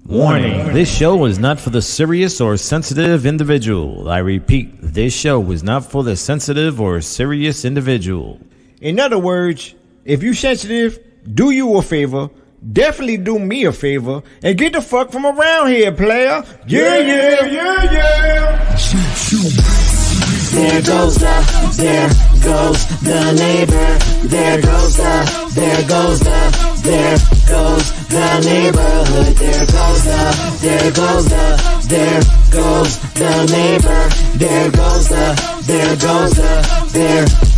Warning, this show is not for the serious or sensitive individual. I repeat, this show is not for the sensitive or serious individual. In other words, if you sensitive, do you a favor, definitely do me a favor, and get the fuck from around here, player. Yeah. There goes the neighbor. There goes the neighborhood. There goes the neighbor. There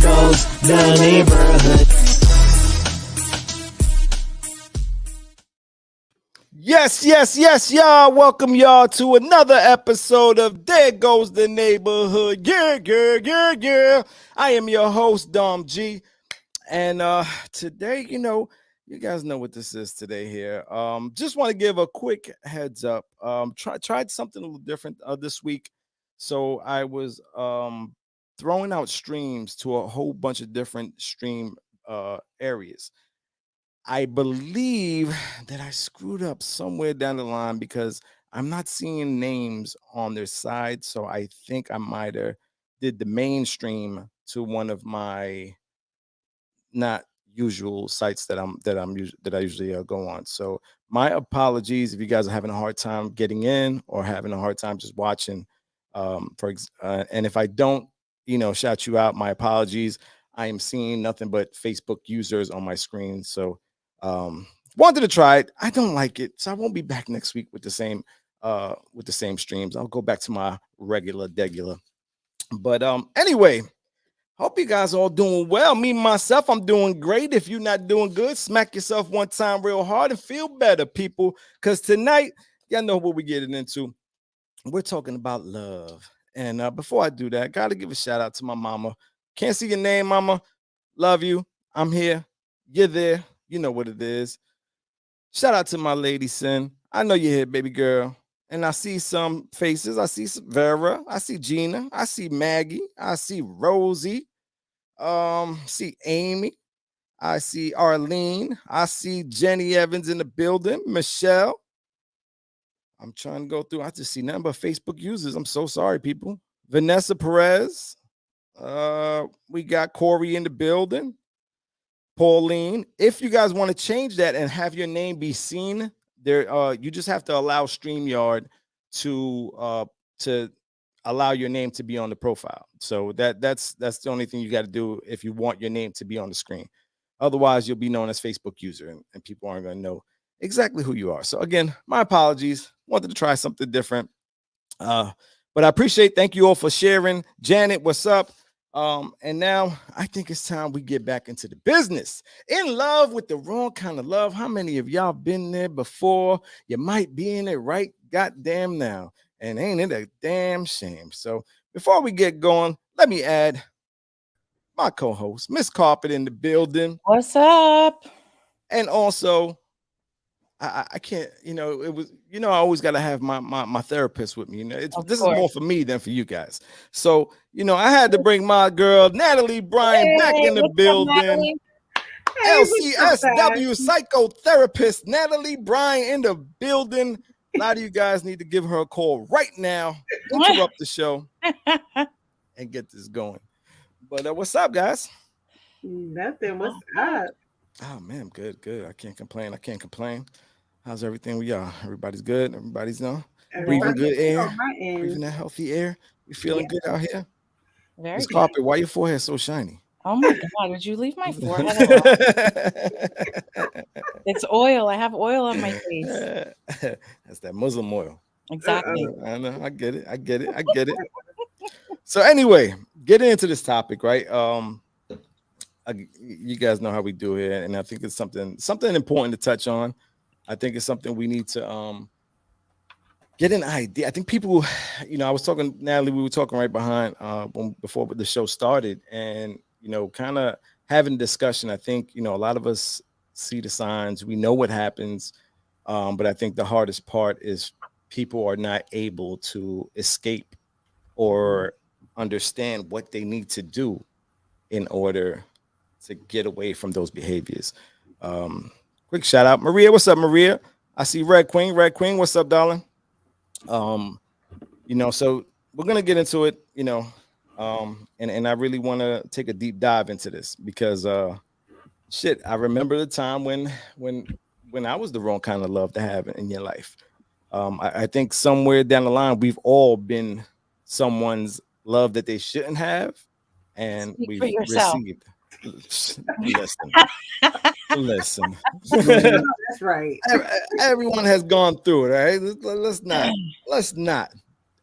goes the neighborhood. Yes, y'all. Welcome y'all to another episode of There Goes the Neighborhood. Yeah. I am your host, Dom G. And today, you guys know what this is today here. Just want to give a quick heads up. Tried something a little different this week. So I was throwing out streams to a whole bunch of different stream areas. I believe that I screwed up somewhere down the line because I'm not seeing names on their side. So I think I might have did the mainstream to one of my not usual sites that I usually go on. So my apologies if you guys are having a hard time getting in or having a hard time just watching. And if I don't, shout you out, my apologies. I am seeing nothing but Facebook users on my screen. So wanted to try it. I don't like it, so I won't be back next week with the same streams. I'll go back to my regular. But anyway, hope you guys all doing well. Me myself, I'm doing great. If you're not doing good, smack yourself one time real hard and feel better, people. Because tonight, y'all know what we're getting into. We're talking about love. And before I do that, I gotta give a shout out to my mama. Can't see your name, mama. Love you. I'm here. You're there. You know what it is. Shout out to my lady, Sin. I know you're here, baby girl. And I see some faces. I see Vera. I see Gina. I see Maggie. I see Rosie. See Amy. I see Arlene. I see Jenny Evans in the building. Michelle. I'm trying to go through. I just see nothing but Facebook users. I'm so sorry, people. Vanessa Perez. We got Corey in the building. Pauline, if you guys want to change that and have your name be seen there, you just have to allow StreamYard to allow your name to be on the profile. So that's the only thing you got to do if you want your name to be on the screen. Otherwise, you'll be known as Facebook user, and people aren't going to know exactly who you are. So again, my apologies. Wanted to try something different, but I appreciate. Thank you all for sharing. Janet, what's up? And now I think it's time we get back into the business. In love with the wrong kind of love. How many of y'all been there before? You might be in it right goddamn now. And ain't it a damn shame? So before we get going, let me add my co-host, Miss Carpet, in the building. What's up? And also, I can't, it was, I always got to have my therapist with me. This is more for me than for you guys. So, I had to bring my girl, Natalie Bryan, back in the building. LCSW psychotherapist, Natalie Bryan in the building. A lot of you guys need to give her a call right now, interrupt the show, and get this going. But what's up, guys? Nothing. What's up? Oh, man, good. I can't complain. How's everything with y'all? Everybody's good. Everybody's breathing good air, breathing that healthy air. We feeling good out here. Very good. Carpet, why your forehead so shiny? Oh my God! Would you leave my forehead alone? It's oil. I have oil on my face. That's that Muslim oil. Exactly. I know. I get it. So anyway, getting into this topic, right? You guys know how we do here, and I think it's something important to touch on. I think it's something we need to get an idea. I think people, I was talking, Natalie, we were talking right behind before the show started, and kind of having a discussion. I think a lot of us see the signs, we know what happens, but I think the hardest part is people are not able to escape or understand what they need to do in order to get away from those behaviors. Quick shout out, Maria. What's up, Maria? I see Red Queen. Red Queen, what's up, darling? So we're gonna get into it, and I really want to take a deep dive into this because shit, I remember the time when I was the wrong kind of love to have in your life. I think somewhere down the line we've all been someone's love that they shouldn't have, and Speak for we've yourself. received. Listen, listen. That's right. Everyone has gone through it. All right, let's not.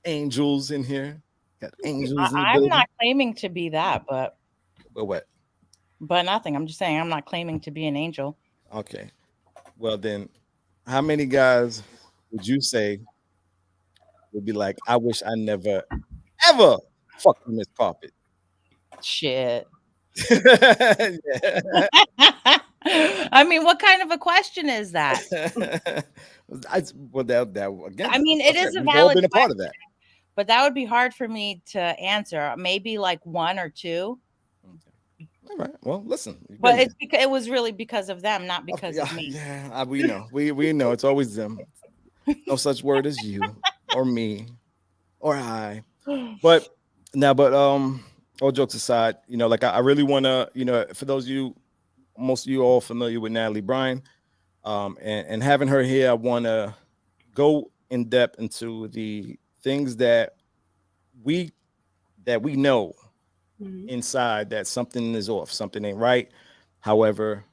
Angels in here, got angels in the I'm building. not claiming to be that, but what? nothing. I'm just saying I'm not claiming to be an angel. Okay. Well then, how many guys would you say would be like, I wish I never ever fucked on this carpet? Shit. Yeah. I mean, what kind of a question is that? Well, that again. I mean, it is a We've all valid been a part question, of that. but that would be hard for me to answer. Maybe like one or two. All right. Well, listen. But it's because it was really because of them, not because of me. Yeah, we know. We know it's always them. No such word as you or me or I. But all jokes aside, like I really want to, for those of you, most of you all familiar with Natalie Bryan, and having her here, I want to go in depth into the things that we know inside that something is off, something ain't right. However,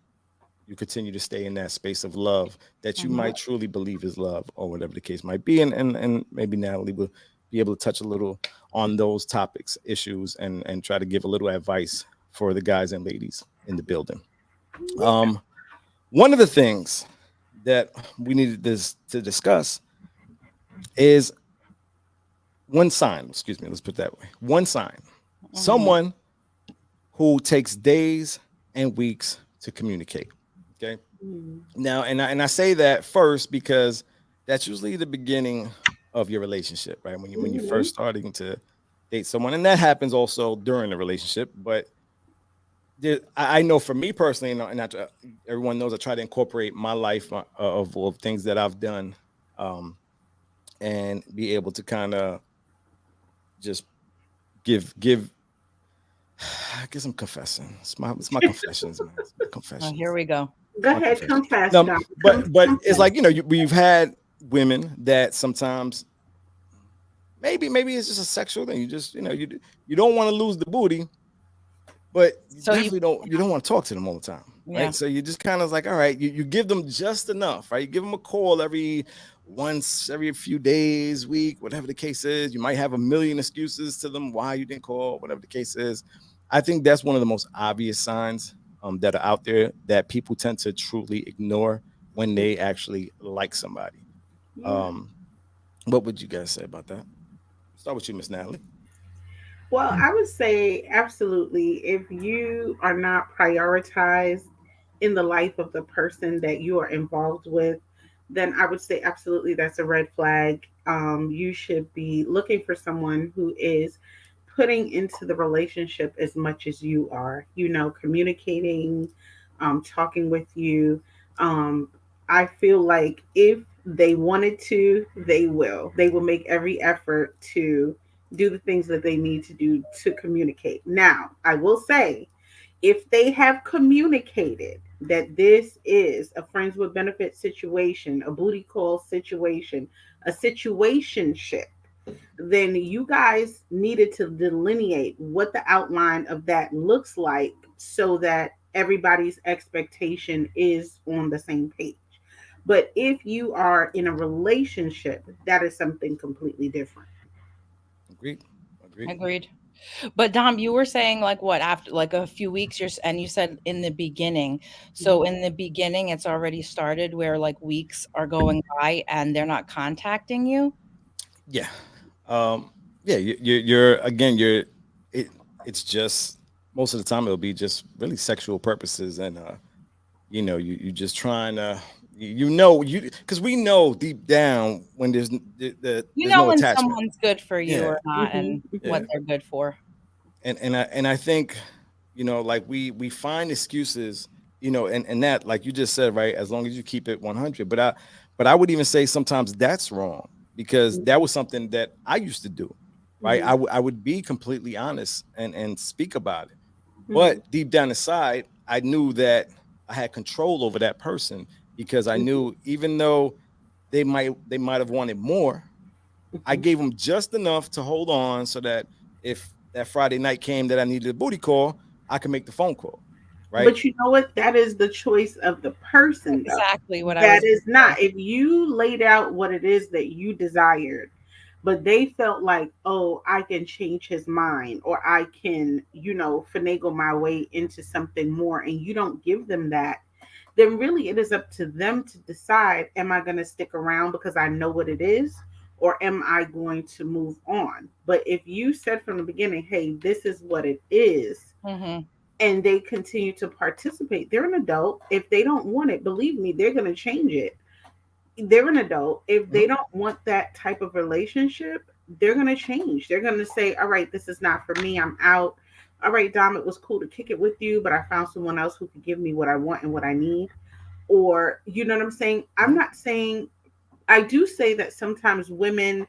you continue to stay in that space of love that you might truly believe is love, or whatever the case might be, and maybe Natalie will be able to touch a little on those topics, issues, and try to give a little advice for the guys and ladies in the building. One of the things that we needed to discuss is one sign. Excuse me, let's put it that way. One sign. Someone who takes days and weeks to communicate. Okay. Now, and I say that first because that's usually the beginning of your relationship, right? When you first starting to date someone, and that happens also during the relationship. But I know for me personally, and everyone knows, I try to incorporate my life of things that I've done, and be able to kind of just give. I guess I'm confessing. It's my confessions, man. It's my confessions. Oh, here we go. Go ahead, confess. No, but it's like we've had women that sometimes maybe it's just a sexual thing. You just you don't want to lose the booty, but you don't want to talk to them all the time, right? Yeah. So you just kind of like, all right, you give them just enough, right? You give them a call every few days, week, whatever the case is. You might have a million excuses to them why you didn't call, whatever the case is. I think that's one of the most obvious signs that are out there that people tend to truly ignore when they actually like somebody. What would you guys say about that? Start with you, Miss Natalie. Well, I would say absolutely. If you are not prioritized in the life of the person that you are involved with, then I would say absolutely that's a red flag. You should be looking for someone who is putting into the relationship as much as you are, communicating, talking with you. I feel like if they wanted to, they will. They will make every effort to do the things that they need to do to communicate. Now, I will say, if they have communicated that this is a friends with benefit situation, a booty call situation, a situationship, then you guys needed to delineate what the outline of that looks like so that everybody's expectation is on the same page. But if you are in a relationship, that is something completely different. Agreed. But Dom, you were saying like what, after like a few weeks, and you said in the beginning. So in the beginning, it's already started where like weeks are going by and they're not contacting you. Yeah. Yeah. You're again. It's just most of the time it'll be just really sexual purposes, and you just trying to because we know deep down when there's there's no when attachment. someone's good for you or not, and what they're good for. And I think like we find excuses, and that, like you just said, right, as long as you keep it 100. But But I would even say sometimes that's wrong because that was something that I used to do, right? Mhm. I would be completely honest and speak about it. Mhm. But deep down inside, I knew that I had control over that person because I Mhm. knew even though they might have wanted more, I Mhm. gave them just enough to hold on so that if that Friday night came that I needed a booty call, I could make the phone call, right? But you know what? That is the choice of the person, though. Exactly what I That was is gonna say. not. If you laid out what it is that you desired, but they felt like, oh, I can change his mind or I can, finagle my way into something more, and you don't give them that, then really it is up to them to decide, am I going to stick around because I know what it is? Or am I going to move on? But if you said from the beginning, hey, this is what it is, Mhm. and they continue to participate, they're an adult. If they don't want it, believe me, they're going to change it. They're an adult. If they Mhm. don't want that type of relationship, they're going to change. They're going to say, all right, this is not for me. I'm out. All right, Dom, it was cool to kick it with you, but I found someone else who could give me what I want and what I need. Or, you know what I'm saying? I'm Mhm. not saying, I do say that sometimes women,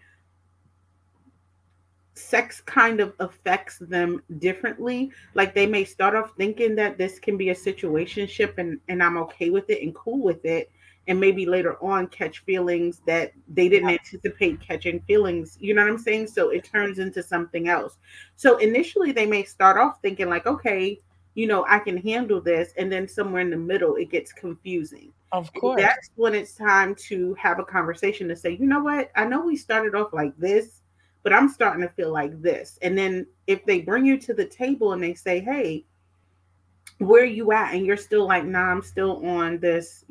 sex kind of affects them differently. Like they may start off thinking that this can be a situationship, and I'm okay with it and cool with it. And maybe later on catch feelings that they didn't Yeah, anticipate catching feelings. You know what I'm saying? So it turns into something else. So initially they may start off thinking like, okay, I can handle this. And then somewhere in the middle, it gets confusing. of And course. that's when it's time to have a conversation to say, you know what? I know we started off like this, but I'm starting to feel like this. And then if they bring you to the table and they say, hey, where are you at? And you're still like, nah, I'm still on this,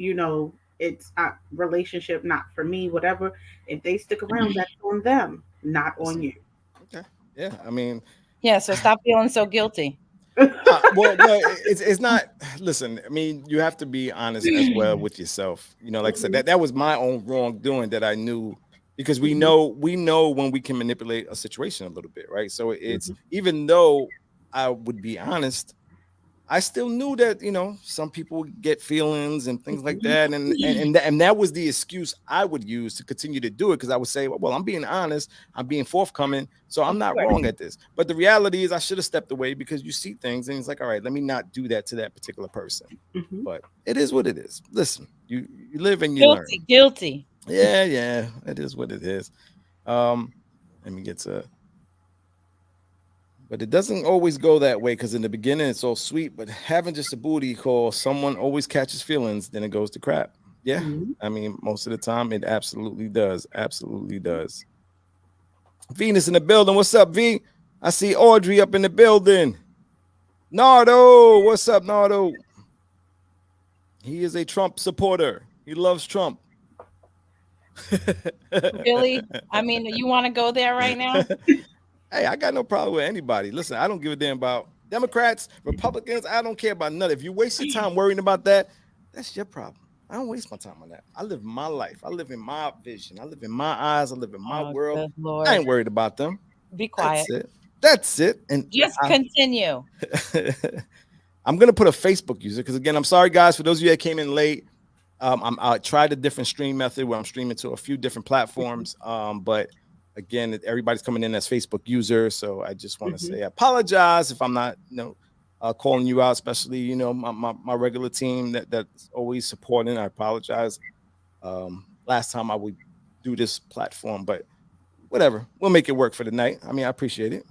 it's a relationship, not for me, whatever. If they stick around, that's on them, not on Listen, you. okay, yeah. I mean, Yeah, so stop feeling so guilty. well, no, it's not. Listen, I mean, you have to be honest as well with yourself. Like I said, Mhm, that was my own wrongdoing that I knew because we mhm, know when we can manipulate a situation a little bit, right? So it's mhm, even though I would be honest, I still knew that some people get feelings and things like mhm. that, and that was the excuse I would use to continue to do it because I would say, well, I'm being honest, I'm being forthcoming, so I'm Of not course. wrong at this. But the reality is, I should have stepped away because you see things, and it's like, all right, let me not do that to that particular person. Mhm. But it is what it is. Listen, you live and you learn. Guilty, guilty. Yeah, yeah, it is what it is. Um, Let me get to. But it doesn't always go that way because in the beginning it's all sweet, but having just a booty call, someone always catches feelings, then it goes to crap. Yeah. Mhm. I mean, most of the time it absolutely does. Absolutely does. Venus in the building. What's up, V? I see Audrey up in the building. Nardo, what's up, Nardo? He is a Trump supporter. He loves Trump. Really? I mean, you want to go there right now? Hey, I got no problem with anybody. Listen, I don't give a damn about Democrats, Republicans. I don't care about none. If you waste your time worrying about that, that's your problem. I don't waste my time on that. I live my life. I live in my vision. I live in my eyes. I live in my Oh, world. good I Lord. ain't worried about them. Be That's quiet. it. That's it. And Just I, continue. I'm gonna put a Facebook user because again, I'm sorry guys for those of you that came in late. I tried a different stream method where I'm streaming to a few different platforms. But again, everybody's coming in as Facebook user, so I just want to Mhm. say I apologize if I'm not, calling you out, especially my regular team that's always supporting. I apologize. Last time I would do this platform, but whatever, we'll make it work for the night. I mean, I appreciate it.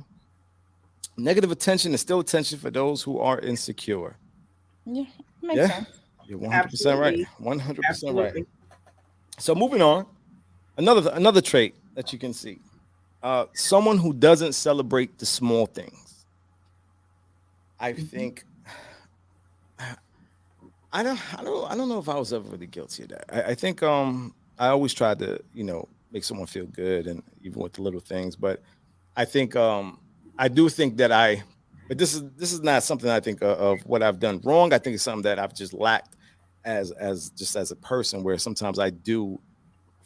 Negative attention is still attention for those who are insecure. Yeah, makes Yeah, sense. you're 100% right. Absolutely. 100% right. Absolutely. So moving on, another trait that you can see. Someone who doesn't celebrate the small things. I Mhm. think I don't know if I was ever really guilty of that. I think I always tried to, make someone feel good and even with the little things, but I think I do think that but this is not something I think of what I've done wrong. I think it's something that I've just lacked as a person where sometimes I do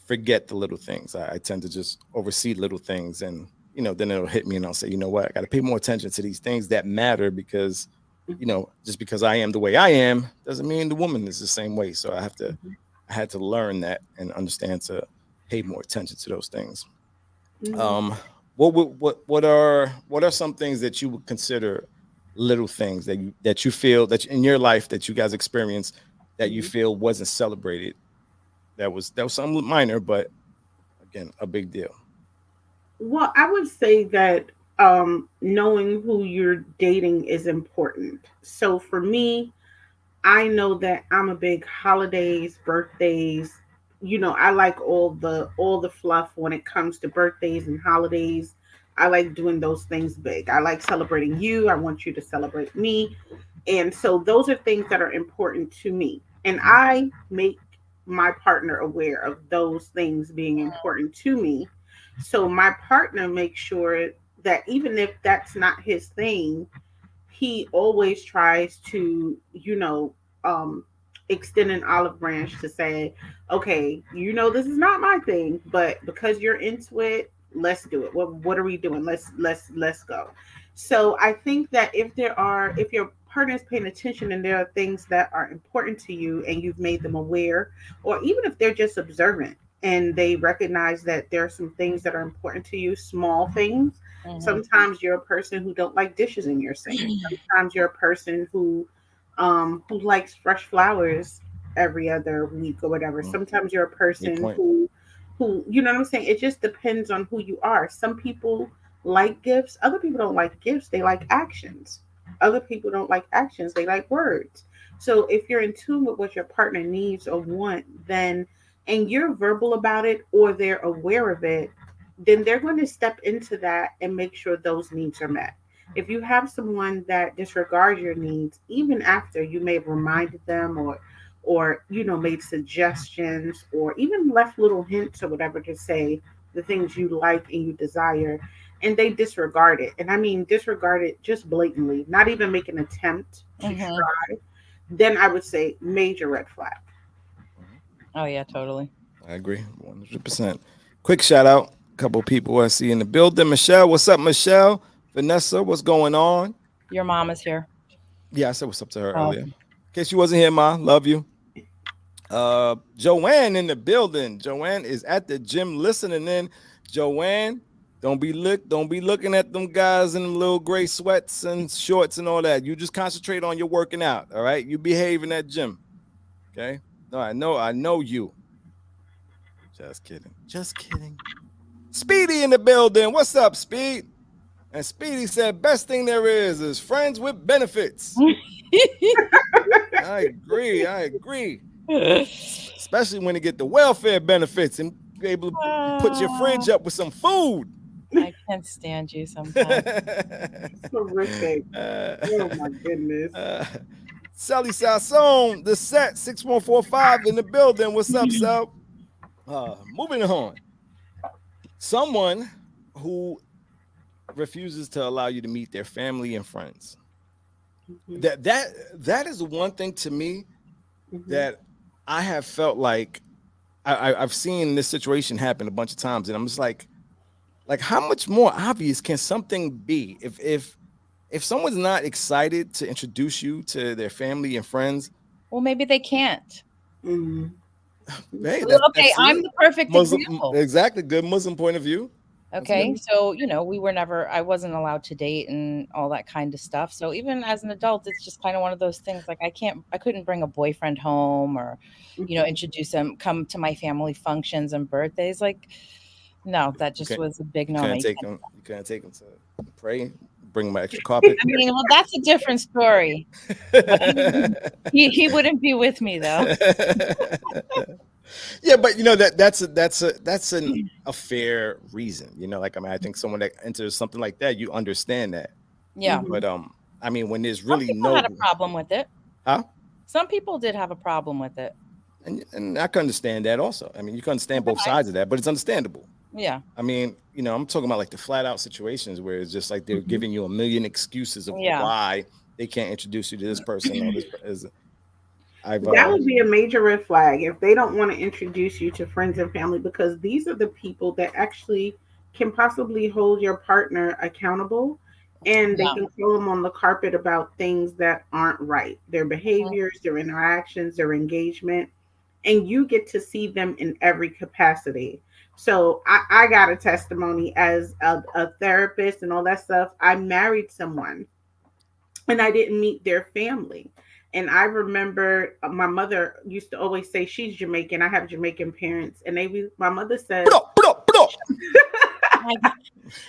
forget the little things. I tend to just oversee little things, and then it'll hit me, and I'll say, you know what, I got to pay more attention to these things that matter because, Mhm. just because I am the way I am doesn't mean the woman is the same way. So I have to Mhm. I had to learn that and understand to pay more attention to those things. Mhm. Um, what are some things that you would consider little things that you feel that in your life that you guys experience that you Mhm. feel wasn't celebrated? That was something minor, but again, a big deal. Well, I would say that knowing who you're dating is important. So for me, I know that I'm a big holidays, birthdays. I like all the fluff when it comes to birthdays and holidays. I like doing those things big. I like celebrating you. I want you to celebrate me. And so those are things that are important to me. And Mhm. I make my partner aware of those things being important to me. So my partner makes sure that even if that's not his thing, he always tries to, um, extend an olive branch to say, okay, this is not my thing, but because you're into it, let's do it. What are we doing? Let's go. So I think that if your partner is paying attention and there are things that are important to you and you've made them aware, or even if they're just observant and they recognize that there are some things that are important to you, small things. Mhm. Sometimes you're a person who don't like dishes in your sink. Sometimes you're a person who likes fresh flowers every other week or whatever. Mhm. Sometimes you're a Good person point. who you know what I'm saying? It just depends on who you are. Some people like gifts, other people don't like gifts, they like actions. Other people don't like actions, they like words. So if you're in tune with what your partner needs or want, then and you're verbal about it or they're aware of it, then they're going to step into that and make sure those needs are met. If you have someone that disregards your needs, even after you may have reminded them or made suggestions or even left little hints or whatever to say the things you like and you desire, and they disregard it, and I mean disregard it just blatantly, not even make an attempt to Mhm. try, then I would say major red flag. Mhm. Oh yeah, totally. I agree, 100%. Quick shout out, a couple people I see in the building. Michelle, what's up, Michelle? Vanessa, what's going on? Your mom is here. Yeah, I said what's up to her Oh, earlier. In case you wasn't here, ma, love you. Joanne in the building. Joanne is at the gym listening in. Joanne, don't be looking at them guys in them little gray sweats and shorts and all that. You just concentrate on your working out. All right. You behave in that gym. Okay. No, I know you. Just kidding. Just kidding. Speedy in the building. What's up, Speed? And Speedy said, best thing there is friends with benefits. I agree. I agree. Especially when you get the welfare benefits and be able to put your Ah, fridge up with some food. I can't stand you sometimes. Horrific. Oh my goodness. uh, Sally Sasson, the set 6145 in the building. What's up, Sal? Moving on. Someone who refuses to allow you to meet their family and friends. Hmm. That is one thing to me Hmm. that I have felt like I've seen this situation happen a bunch of times, and I'm just like how much more obvious can something be if someone's not excited to introduce you to their family and friends? Well, maybe they can't. Hmm. Hey, Well, okay, that's I'm it. the perfect Muslim, example. exactly, good Muslim point of view. That's Okay, good. so we were never, I wasn't allowed to date and all that kind of stuff. So even as an adult, it's just kind of one of those things like I couldn't bring a boyfriend home or, Hmm. introduce him, come to my family functions and birthdays. Like, no, that You just can't was a big you no no. can't You take can't. them. You can't take them to pray. Bring them an extra carpet. I mean, well, that's a different story. But he wouldn't be with me though. Yeah, but that's a fair reason. Like I mean, I think someone that enters something like that, you understand that. Yeah. But I mean, when there's Some really people had a no, problem with it. huh? Some people did have a problem with it. And I can understand that also. I mean, you can understand both Okay. sides of that, but it's understandable. Yeah. I mean, I'm talking about like the flat out situations where it's just like they're Hmm. giving you a million excuses of Yeah. why they can't introduce you to this person or this. Is I've That would be a major red flag if they don't want to introduce you to friends and family, because these are the people that actually can possibly hold your partner accountable, and they Yeah. can throw them on the carpet about things that aren't right, their behaviors, their interactions, their engagement. and you get to see them in every capacity. So I got a testimony as a therapist and all that stuff. I married someone and I didn't meet their family. And I remember my mother used to always say she's Jamaican. I have Jamaican parents, and my mother says, Bro, bro, bro.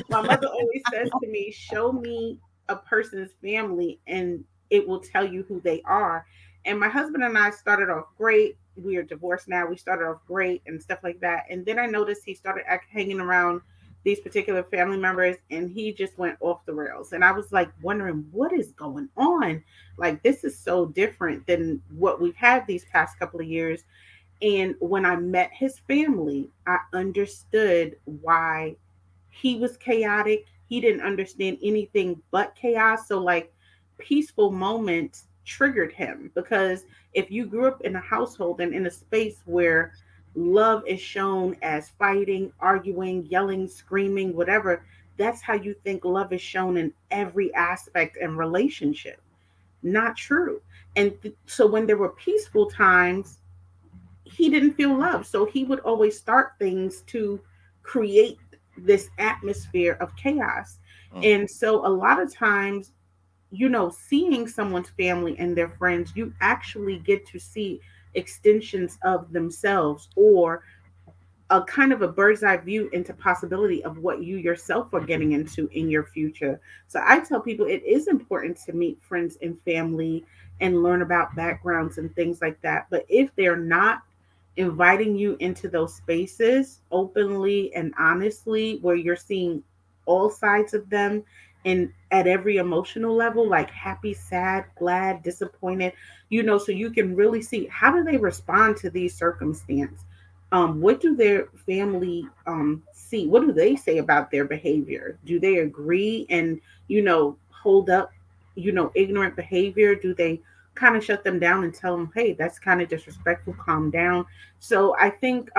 my mother always says to me, show me a person's family and it will tell you who they are. And my husband and I started off great. We are divorced now. We started off great and stuff like that. And then I noticed he started hanging around these particular family members and he just went off the rails. And I was like wondering what is going on? Like, this is so different than what we've had these past couple of years. And when I met his family, I understood why he was chaotic. He didn't understand anything but chaos. So, like, peaceful moments triggered him because if you grew up in a household and in a space where love is shown as fighting, arguing, yelling, screaming, whatever, that's how you think love is shown in every aspect and relationship. Not true. And so, when there were peaceful times, he didn't feel love. So he would always start things to create this atmosphere of chaos. And so a lot of times, seeing someone's family and their friends, you actually get to see extensions of themselves or a kind of a bird's eye view into possibility of what you yourself are getting into in your future. So I tell people it is important to meet friends and family and learn about backgrounds and things like that. But if they're not inviting you into those spaces openly and honestly, where you're seeing all sides of them and at every emotional level, like happy, sad, glad, disappointed, so you can really see how do they respond to these circumstances. What do their family see? What do they say about their behavior? Do they agree and hold up ignorant behavior? Do they kind of shut them down and tell them, hey, that's kind of disrespectful, calm down? So I think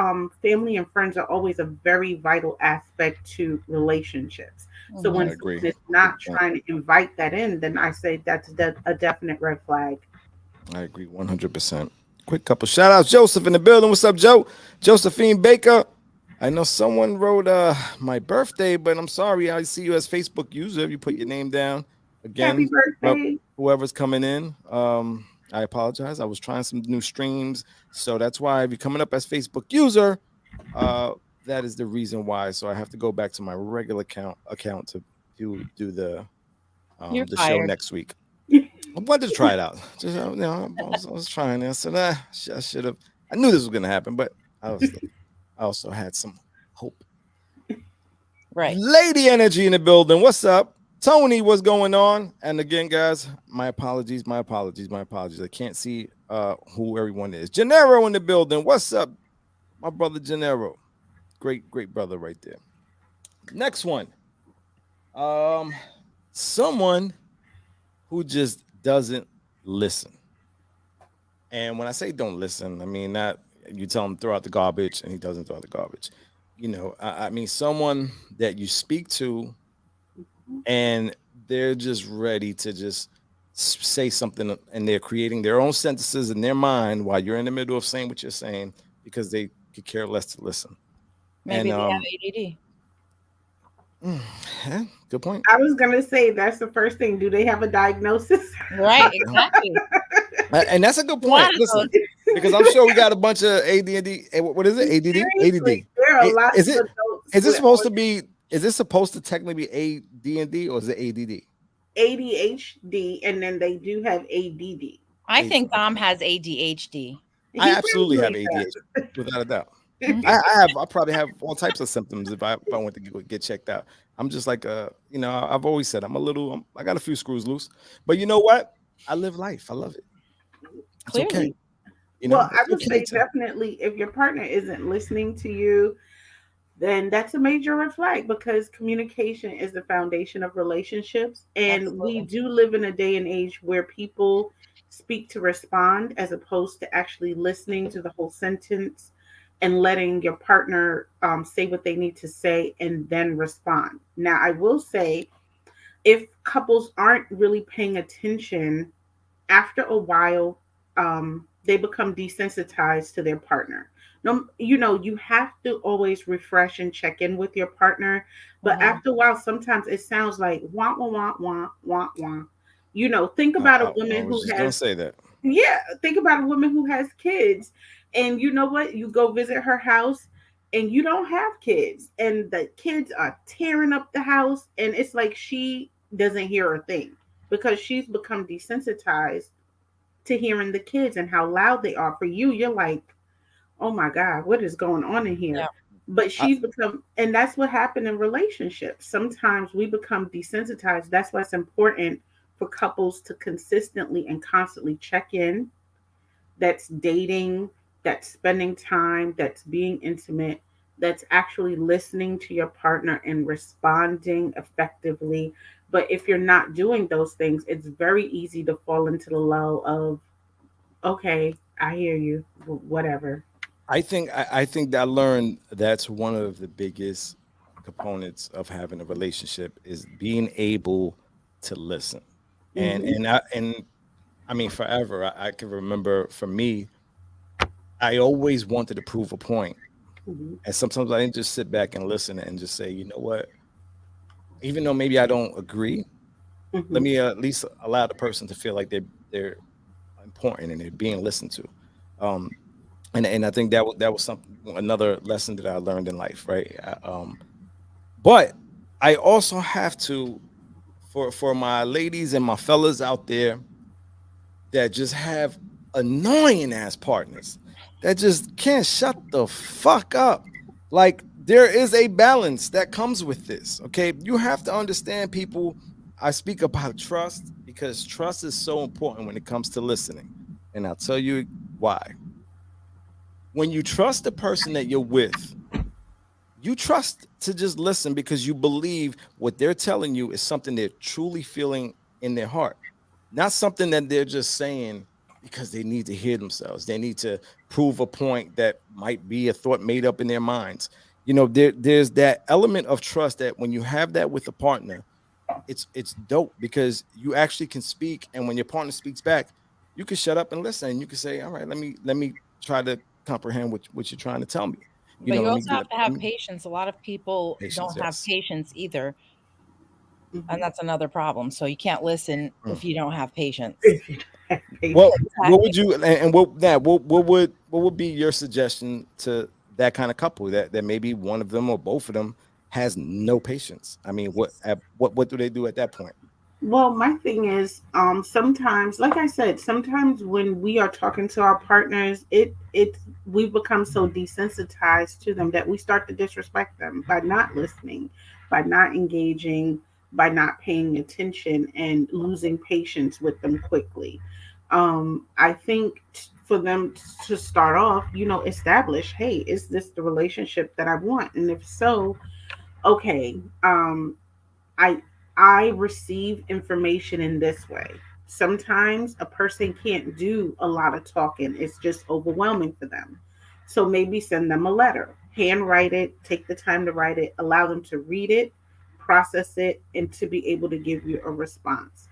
family and friends are always a very vital aspect to relationships. So when I agree. someone is not trying to invite that in, then I say that's a definite red flag. I agree 100%. Quick couple shout outs. Joseph in the building. What's up, Joe? Josephine Baker. I know someone wrote my birthday, but I'm sorry. I see you as Facebook user. You put your name down Happy again. birthday. Whoever's coming in, I apologize. I was trying some new streams, so that's why if you're coming up as Facebook user, that is the reason why. So I have to go back to my regular account to do You're the show fired. next week. I wanted to try it out. Just I was trying. I said, I should have. I knew this was gonna happen, but I also had some hope. Right. Lady Energy in the building. What's up, Tony? What's going on? And again, guys, my apologies. My apologies. My apologies. I can't see who everyone is. Gennaro in the building. What's up, my brother Gennaro? Great brother right there. Next one. Someone who just doesn't listen. And when I say don't listen, I mean not you tell him throw out the garbage and he doesn't throw out the garbage. I mean someone that you speak to and they're just ready to just say something and they're creating their own sentences in their mind while you're in the middle of saying what you're saying because they could care less to listen. Maybe And they have ADD. yeah, good point. I was gonna say that's the first thing. Do they have a diagnosis? Right, exactly. And that's a good A lot point. of Listen, those. because I'm sure we got a bunch of ADD. What is it? ADD? Seriously, ADD. there are lots Is of it? adults Is it with supposed to be? Is this supposed to technically be AD&D or is it ADD? ADHD, and then they do have ADD. I think Dom has ADHD. I He absolutely have probably ADHD without a doubt. Mhm. I probably have all types of symptoms if I went to get checked out. I'm just like I've always said I got a few screws loose, but you know what? I live life. I love it. It's okay. Clearly. Well, I It's would okay say to. definitely if your partner isn't listening to you, then that's a major red flag because communication is the foundation of relationships. And we Absolutely. do live in a day and age where people speak to respond as opposed to actually listening to the whole sentence and letting your partner say what they need to say and then respond. Now, I will say if couples aren't really paying attention after a while, they become desensitized to their partner. No, you know, you have to always refresh and check in with your partner, but Mhm. after a while, sometimes it sounds like wah wah wah wah wah wah. You know, think I, about a I, I woman was who just gonna has, say that. yeah, think about a woman who has kids, and you know what? You go visit her house, and you don't have kids, and the kids are tearing up the house, and it's like she doesn't hear a thing because she's become desensitized to hearing the kids and how loud they are. For you, you're like, oh my God, what is going on in Yeah. here? But I, she's become, and that's what happened in relationships. Sometimes we become desensitized. That's why it's important for couples to consistently and constantly check in. That's dating, that's spending time, that's being intimate, that's actually listening to your partner and responding effectively. But if you're not doing those things, it's very easy to fall into the lull of, okay, I hear you, whatever. I think that I learned that's one of the biggest components of having a relationship is being able to listen. And Hmm. and I and I mean forever I can remember for me, I always wanted to prove a point. Hmm. And sometimes I didn't just sit back and listen and just say, you know what, even though maybe I don't agree, let Hmm. me at least allow the person to feel like they're important and they're being listened to. Um, and I think that was something another lesson that I learned in life, right? But I also have to for my ladies and my fellas out there that just have annoying ass partners that just can't shut the fuck up. Like there is a balance that comes with this. Okay. You have to understand people. I speak about trust because trust is so important when it comes to listening. And I'll tell you why. When you trust the person that you're with, you trust to just listen because you believe what they're telling you is something they're truly feeling in their heart, not something that they're just saying because they need to hear themselves. They need to prove a point that might be a thought made up in their minds. You know, there's that element of trust that when you have that with a partner, it's dope because you actually can speak, and when your partner speaks back, you can shut up and listen, and you can say, "All right, let me try to comprehend what you're trying to tell me." You But know, you let me also let, have to let have me patience. A lot of people patience. don't have Yes. patience either, and Hmm. that's another problem. So you can't listen Mm. if you don't have patience. If you don't have Well, patience. what Exactly. would you and what would be your suggestion to that kind of couple that maybe one of them or both of them has no patience? I mean, what do they do at that point? Well, my thing is, sometimes, like I said, sometimes when we are talking to our partners, we've become so desensitized to them that we start to disrespect them by not listening, by not engaging, by not paying attention, and losing patience with them quickly. I think for them to start off, establish, hey, is this the relationship that I want? And if so, okay, I I receive information in this way. Sometimes a person can't do a lot of talking. It's just overwhelming for them. So maybe send them a letter, handwrite it, take the time to write it, allow them to read it, process it, and to be able to give you a response.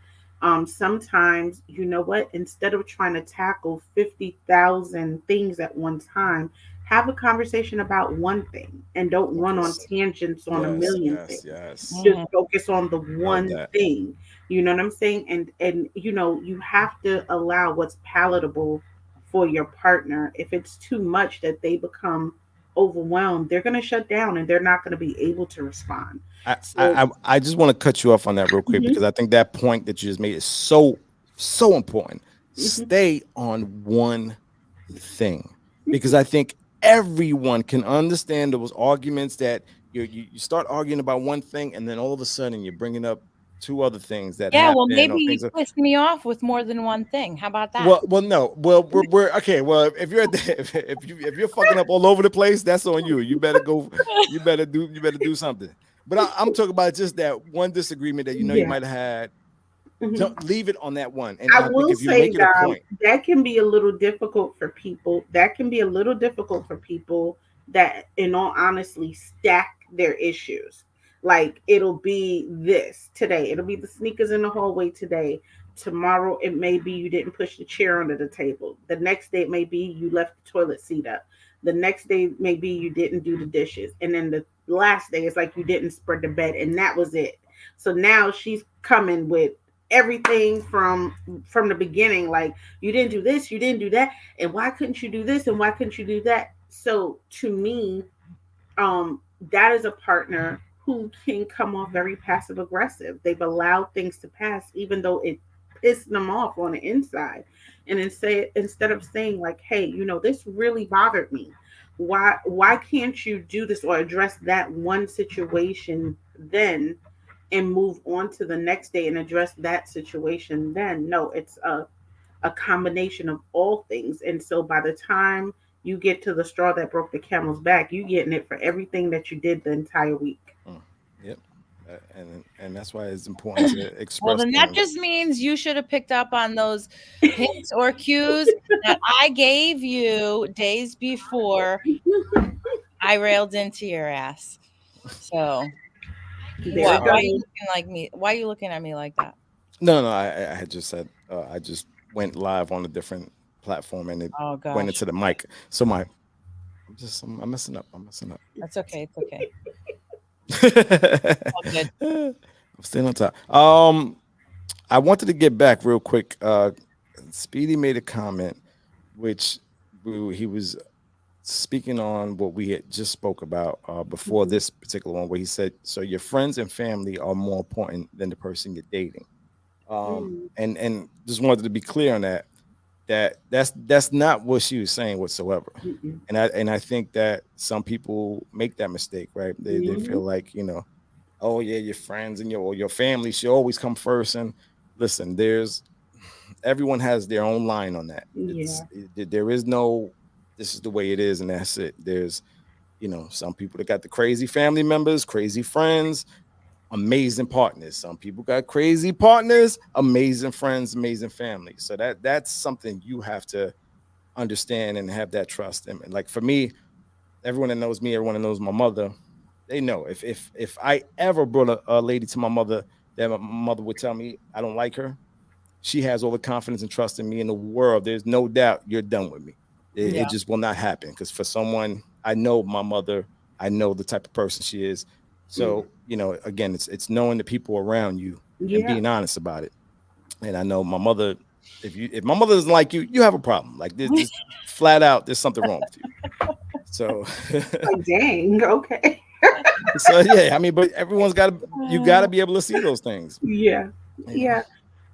Sometimes, you know what, instead of trying to tackle 50,000 things at one time, have a conversation about one thing and don't run on Focus. tangents on a Yes, million yes, things. yes. Just Mhm. focus on the Love one that. thing. You know what I'm saying? And you have to allow what's palatable for your partner. If it's too much that they become overwhelmed, they're going to shut down and they're not going to be able to respond. I So, I I just want to cut you off on that real quick mhm, because I think that point that you just made is so important. mhm, Stay on one thing because mhm. I think everyone can understand those arguments that you start arguing about one thing and then all of a sudden you're bringing up two other things that Yeah, well, happen or maybe you things that, pissed me off with more than one thing. How about that? well no, well we're okay, well if you're at the, if you're fucking up all over the place, that's on you. You better go, you better do something. But I'm talking about just that one disagreement that you Yeah. might have had. Mhm. Don't leave it on that one, and I I think will if you say make it a that point. that can be a little difficult for people. That can be a little difficult for people that, in all honesty, stack their issues. Like it'll be this today. It'll be the sneakers in the hallway today. Tomorrow it may be you didn't push the chair under the table. The next day it may be you left the toilet seat up. The next day maybe you didn't do the dishes. And then the last day is like you didn't spread the bed, and that was it. So now she's coming with everything from the beginning, like you didn't do this, you didn't do that, and why couldn't you do this and why couldn't you do that? So to me, that is a partner who can come off very passive aggressive. They've allowed things to pass even though it pissed them off on the inside. And instead of saying like, hey, this really bothered me. Why can't you do this or address that one situation then and move on to the next day and address that situation then? No, it's a combination of all things. And so by the time you get to the straw that broke the camel's back, you getting it for everything that you did the entire week. Yep. And that's why it's important to express. Well, then that just means you should have picked up on those hints or cues that I gave you days before I railed into your ass. So why are you looking like me? Why are you looking at me like that? No, I had just said I just went live on a different platform and it went into the mic. So I'm messing up. That's okay. It's okay. All good. I'm staying on top. I wanted to get back real quick. Speedy made a comment, which he was speaking on what we had just spoke about before this particular one, where he said, so your friends and family are more important than the person you're dating. And just wanted to be clear on that's not what she was saying whatsoever. And I think that some people make that mistake, right? They feel like, oh yeah, your friends and your family should always come first. And listen, everyone has their own line on that. There is no, this is the way it is, and that's it. There's, some people that got the crazy family members, crazy friends, amazing partners. Some people got crazy partners, amazing friends, amazing family. So that's something you have to understand and have that trust in. And like for me, everyone that knows me, everyone that knows my mother, they know if I ever brought a lady to my mother that my mother would tell me I don't like her, she has all the confidence and trust in me in the world. There's no doubt you're done with me. It just will not happen, because for someone, I know my mother, I know the type of person she is. So, again, it's knowing the people around you and being honest about it. And I know my mother, if my mother doesn't like you, you have a problem. Like this flat out, there's something wrong with you. So like, dang, okay. So yeah, I mean, but everyone's you gotta be able to see those things. Yeah.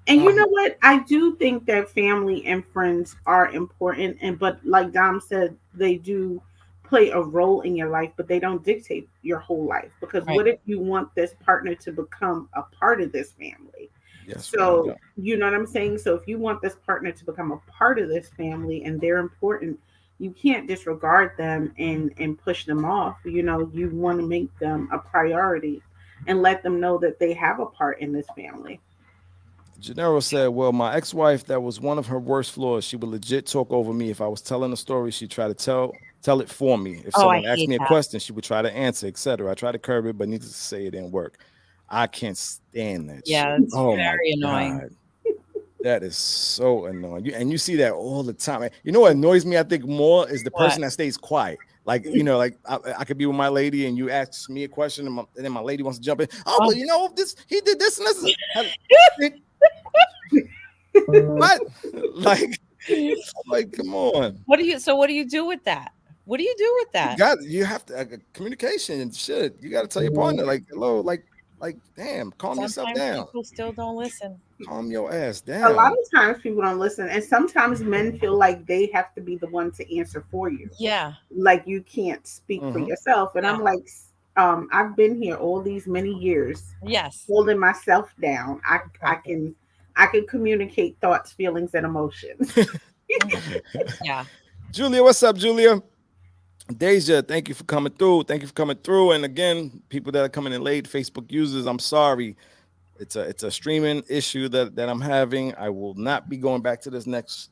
And you know what? I do think that family and friends are important, but like Dom said, they do play a role in your life, but they don't dictate your whole life. Because what if you want this partner to become a part of this family? Yes. So you know what I'm saying? So if you want this partner to become a part of this family and they're important, you can't disregard them and push them off. You want to make them a priority and let them know that they have a part in this family. Gennaro said, well, my ex-wife, that was one of her worst flaws. She would legit talk over me. If I was telling a story, she'd try to tell it for me. If someone asked me a question, she would try to answer, etc. I tried to curb it, but needless to say, it didn't work. I can't stand that shit. It's very annoying. God. That is so annoying. You see that all the time. You know what annoys me, I think, more is the person that stays quiet. Like, like I could be with my lady and you ask me a question and then my lady wants to jump in. Oh, but he did this and this. What? Like, come on. What do you do with that? What do you do with that? You have to communication and shit. You got to tell your partner, like, hello, like, damn, calm yourself down. People still don't listen. Calm your ass down. A lot of times people don't listen, and sometimes men feel like they have to be the one to answer for you. Yeah, like you can't speak for yourself. And I'm like, I've been here all these many years. Yes, holding myself down. I can communicate thoughts, feelings, and emotions. Yeah. Julia, what's up, Julia? Deja, thank you for coming through. And again, people that are coming in late, Facebook users, I'm sorry. It's a streaming issue that I'm having. I will not be going back to this next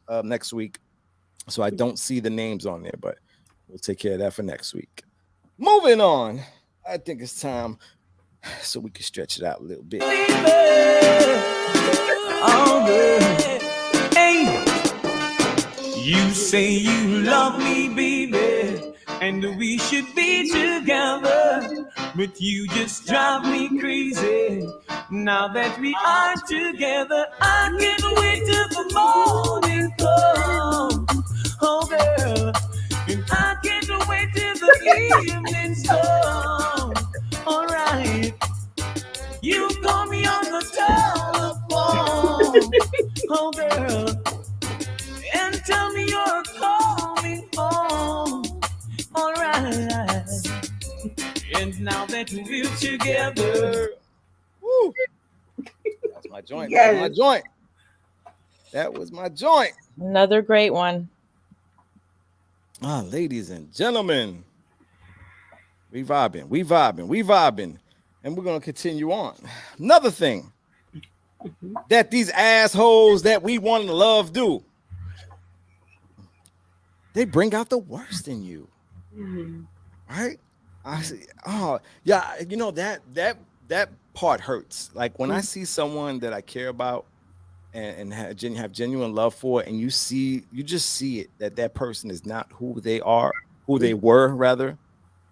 week, so I don't see the names on there, but we'll take care of that for next week. Moving on, I think it's time so we can stretch it out a little bit. Oh, good. Hey, you say you love me, baby, and we should be together, but you just drive me crazy. Now that we are together, I can't wait till the morning comes. Oh, girl, and I can't wait till the evening's come. Alright, you call me on the telephone. Oh, girl, and tell me you're coming home. Alright. And now that we're together. Woo. That's my joint. That's my Yes. joint. That was my joint. Another great one. Ah, ladies and gentlemen, we vibing, we vibing, we vibing, and we're gonna continue on. Another thing that these assholes that we want to love do, they bring out the worst in you, right? I see. Oh, yeah. You know that part hurts. Like when I see someone that I care about and have genuine love for, and you just see it that person is not who they are, who they were rather.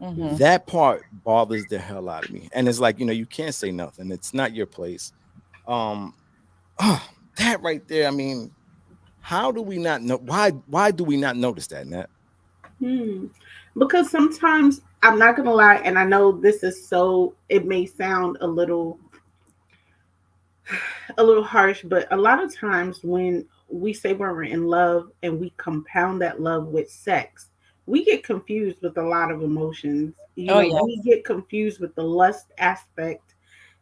Mhm. That part bothers the hell out of me, and it's like, you can't say nothing. It's not your place. Um, that right there. I mean, how do we not know? Why do we not notice that, Nat? Hmm. Because sometimes I'm not gonna lie, and I know this is so it may sound a little harsh, but a lot of times when we say we're in love and we compound that love with sex, we get confused with a lot of emotions. Oh yeah. We get confused with the lust aspect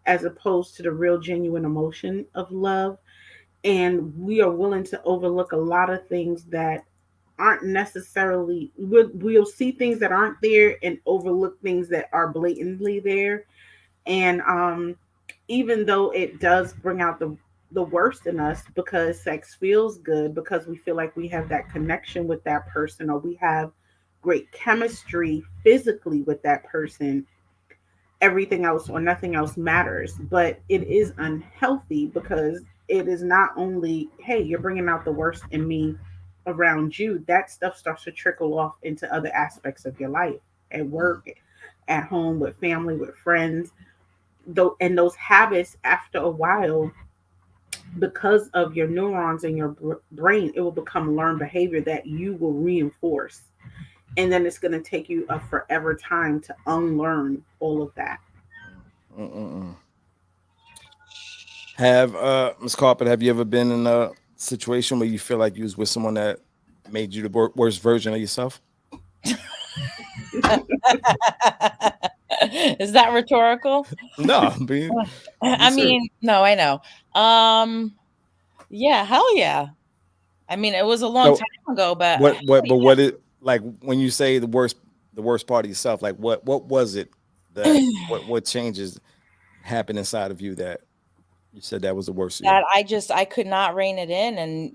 as opposed to the real genuine emotion of love. And we are willing to overlook a lot of things that aren't necessarily, we'll see things that aren't there and overlook things that are blatantly there. And even though it does bring out the worst in us, because sex feels good, because we feel like we have that connection with that person, or we have great chemistry physically with that person, everything else or nothing else matters. But it is unhealthy because it is not only, hey, you're bringing out the worst in me around you, that stuff starts to trickle off into other aspects of your life, at work, at home, with family, with friends. Though, and those habits, after a while, because of your neurons in your brain, it will become learned behavior that you will reinforce, and then it's going to take you a forever time to unlearn all of that. Mm-mm-mm. Have Ms. Carpet, have you ever been in a situation where you feel like you was with someone that made you the worst version of yourself? Is that rhetorical? No, be I serious. mean, no, I know. Yeah, hell yeah. I mean, it was a long So time ago, but what it like when you say the worst part of yourself, like what was it that what changes happened inside of you that you said that was the worst of you? that I could not rein it in and,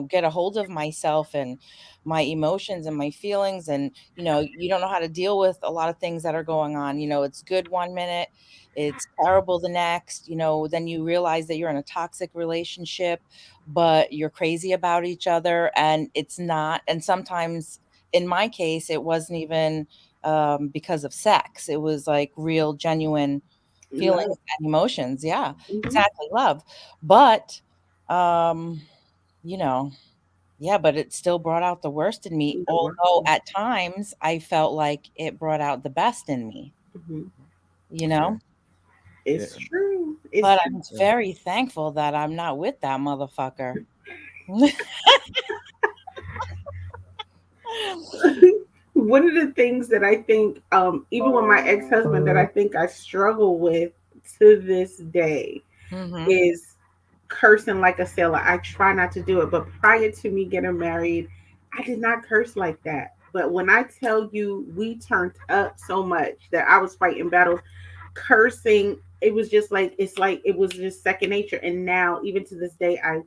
get a hold of myself and my emotions and my feelings. And, you don't know how to deal with a lot of things that are going on. It's good one minute, it's terrible the next. Then you realize that you're in a toxic relationship, but you're crazy about each other and it's not. And sometimes in my case, it wasn't even because of sex. It was like real, genuine feelings Love. and emotions. Yeah, Hmm. exactly, love. But, um, you know, yeah, but it still brought out the worst in me, The work. although at times I felt like it brought out the best in me, Hmm. you Okay. know? Yeah. It's true. It's But true. I'm very thankful that I'm not with that motherfucker. One of the things that I think, even with my ex husband, that I think I struggle with to this day Mhm. is cursing like a sailor. I try not to do it, but prior to me getting married, I did not curse like that. But when I tell you, we turned up so much that I was fighting battles, cursing, it was just like, it's like it was just second nature. And now, even to this day, I'm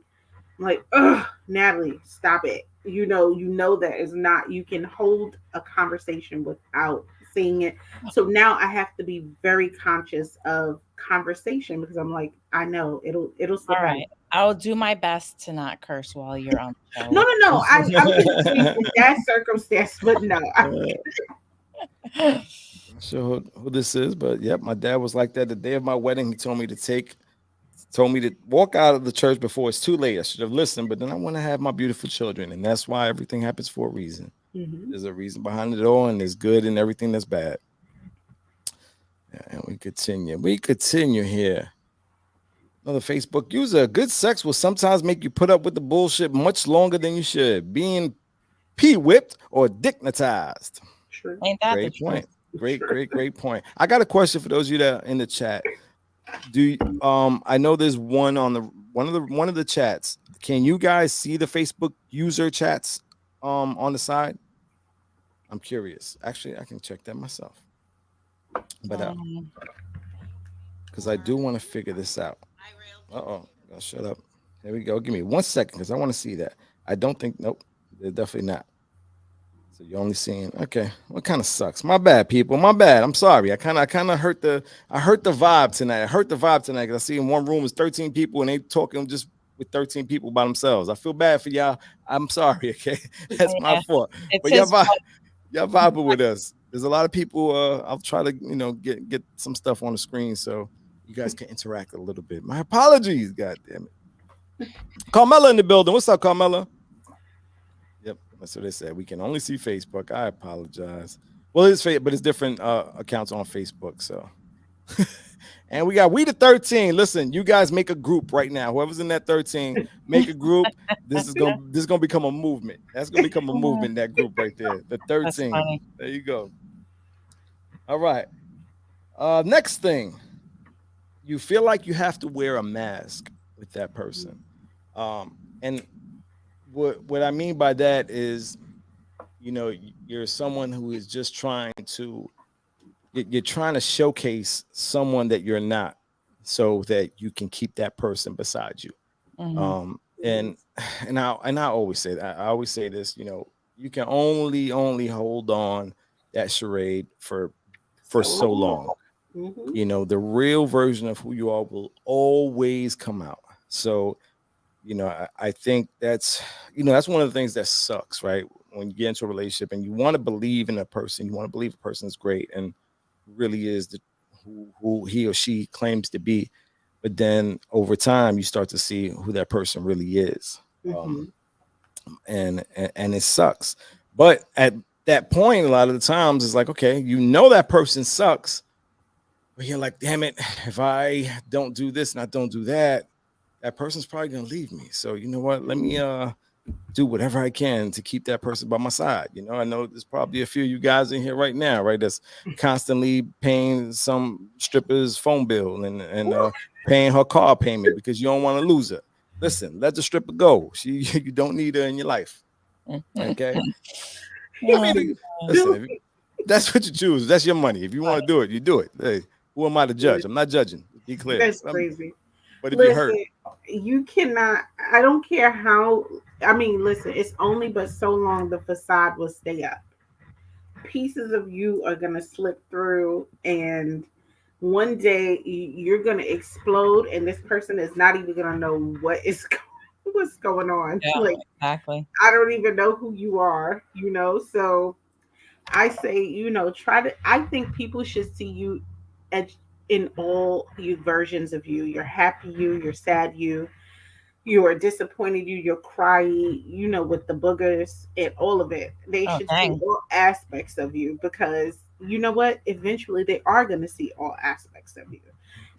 like, ugh, Natalie, stop it. You know that is not, you can hold a conversation without saying it. So now I have to be very conscious of conversation because I'm like, I know it'll slip All out. right. I'll do my best to not curse while you're on the show. No, no, no. I'm just saying in that circumstance, but no. I'm sure who this is, but yep, my dad was like that the day of my wedding. He told me to walk out of the church before it's too late. I should have listened, but then I want to have my beautiful children, and that's why everything happens for a reason. Mhm. There's a reason behind it all, and there's good in everything that's bad. Yeah, and we continue. We continue here. Another Facebook user. Good sex will sometimes make you put up with the bullshit much longer than you should. Being p-whipped or dignitized. True. Ain't that the Great truth? point. Great point. I got a question for those of you that are in the chat. I know there's one on one of the chats. Can you guys see the Facebook user chats on the side? I'm curious. Actually, I can check that myself. But because I do want to figure this out. Uh-oh. Shut up. There we go. Give me 1 second because I want to see that. I don't think, nope, they're definitely not. So you're only seeing, okay. What kind of sucks? My bad, people. My bad. I'm sorry. I kind of hurt the vibe tonight. I hurt the vibe tonight because I see in one room is 13 people and they talking just with 13 people by themselves. I feel bad for y'all. I'm sorry, okay? That's my Yeah. fault. It's But his fault. y'all vibing with us. There's a lot of people. I'll try to, get some stuff on the screen so you guys can interact a little bit. My apologies, God damn it. Carmela in the building. What's up, Carmela? Yep, that's what they said. We can only see Facebook. I apologize. Well, it's but it's different accounts on Facebook. So, and we got We the 13. Listen, you guys make a group right now. Whoever's in that 13, make a group. This is gonna become a movement. That's gonna become a movement. That group right there, the 13. There you go. All right. Next thing, you feel like you have to wear a mask with that person, and what I mean by that is, you're someone who is just you're trying to showcase someone that you're not, so that you can keep that person beside you. Mhm. And I always say that. I always say this. You can only hold on that charade for so long. Mhm. The real version of who you are will always come out. So, I think that's one of the things that sucks, right? When you get into a relationship and you want to believe in a person, you want to believe a person is great and really is who he or she claims to be. But then over time, you start to see who that person really is. Mhm. And it sucks. But at that point, a lot of the times it's like, okay, that person sucks. But you're like, damn it, if I don't do this and I don't do that, that person's probably gonna leave me. So you know what? Let me do whatever I can to keep that person by my side. I know there's probably a few of you guys in here right now, right? That's constantly paying some stripper's phone bill and paying her car payment because you don't want to lose her. Listen, let the stripper go. You don't need her in your life. Okay. I mean, listen, that's what you choose. That's your money. If you want to do it, you do it. Hey, who am I to judge? I'm not judging. Be clear. That's crazy. But if you hurt, you cannot. I don't care how. I mean, listen. It's only but so long the facade will stay up. Pieces of you are gonna slip through, and one day you're gonna explode, and this person is not even gonna know what's going on. Yeah, Like, exactly. I don't even know who you are. So I say, try to. I think people should see you in all you versions of you. You're happy you, you're sad you are disappointed you're crying, with the boogers and all of it. They Oh, should see dang. all aspects of you because you know what? Eventually they are going to see all aspects of you.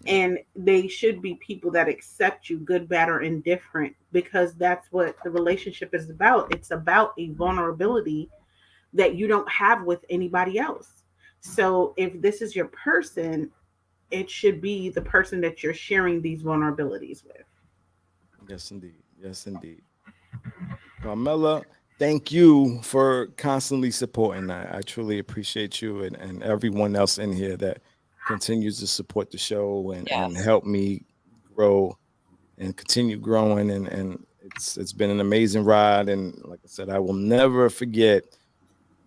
And they should be people that accept you, good, bad, or indifferent, because that's what the relationship is about. It's about a vulnerability that you don't have with anybody else. So if this is your person, it should be the person that you're sharing these vulnerabilities with. yes, indeed. Yes, indeed. Carmela, thank you for constantly supporting. I truly appreciate you and everyone else in here that continues to support the show and Yes. help me grow and continue growing. And it's been an amazing ride. And like I said, I will never forget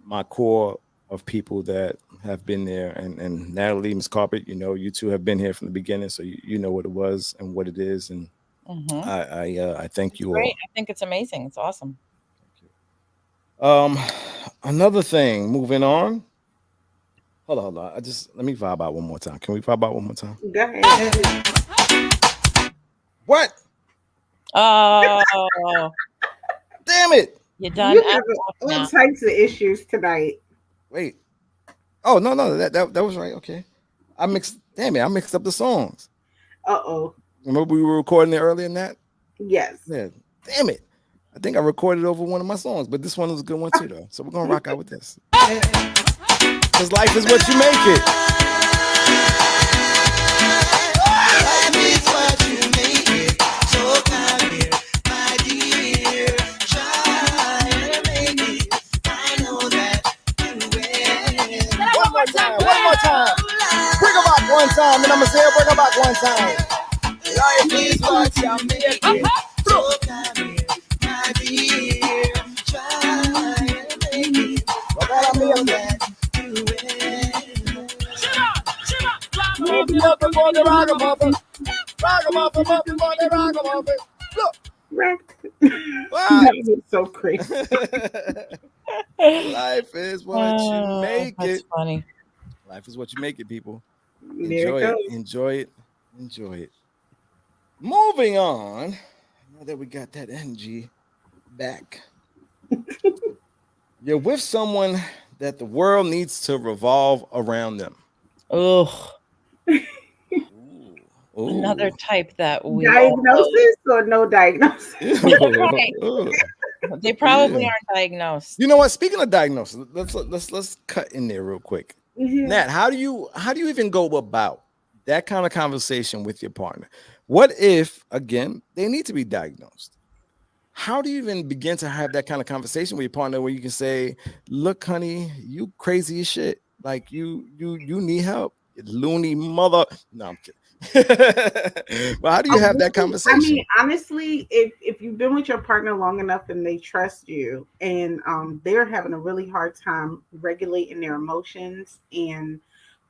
my core of people that have been there. And Natalie, Miss Carpet, you two have been here from the beginning, so you know what it was and what it is. And Mm-hmm. I thank It's you great. all. I think it's amazing. It's awesome. Um, Another thing, moving on. Hold on. Let me vibe out one more time. Can we vibe out one more time? Go ahead. What? Oh, Damn it! you done You F have up all now. types of issues tonight. Wait. Oh no, that was right. Okay, I mixed. Damn it, I mixed up the songs. Uh-oh. Remember we were recording it earlier than that? Yes. Yeah. Damn it. I think I recorded over one of my songs, but this one was a good one too, though. So we're gonna rock out with this. Because life is what you make it. Life is what you make it. So come here, my dear. Try and make it. I know that you will. One more time. Bring them back one time, and I'm gonna say it. Bring them back one time. Life is what you make it. So come here, my dear. Try and make it. I know that you will. That was so crazy. Life is what you make That's it. funny. Life is what you make it, people. There Enjoy it it. goes. Enjoy it. Moving on. Now that we got that energy back, you're with someone that the world needs to revolve around them. Ugh. Ooh. Another type that we all Diagnosis or no diagnosis? Right. Ooh. They probably Yeah. aren't diagnosed. You know what? Speaking of diagnosis, let's cut in there real quick. Yeah. Nat, how do you even go about that kind of conversation with your partner? What if, again, they need to be diagnosed? How do you even begin to have that kind of conversation with your partner where you can say, "Look, honey, you crazy as shit. Like you need help. You loony mother." No, I'm kidding. But how do you have that I mean, conversation? honestly, if you've been with your partner long enough and they trust you, and they're having a really hard time regulating their emotions and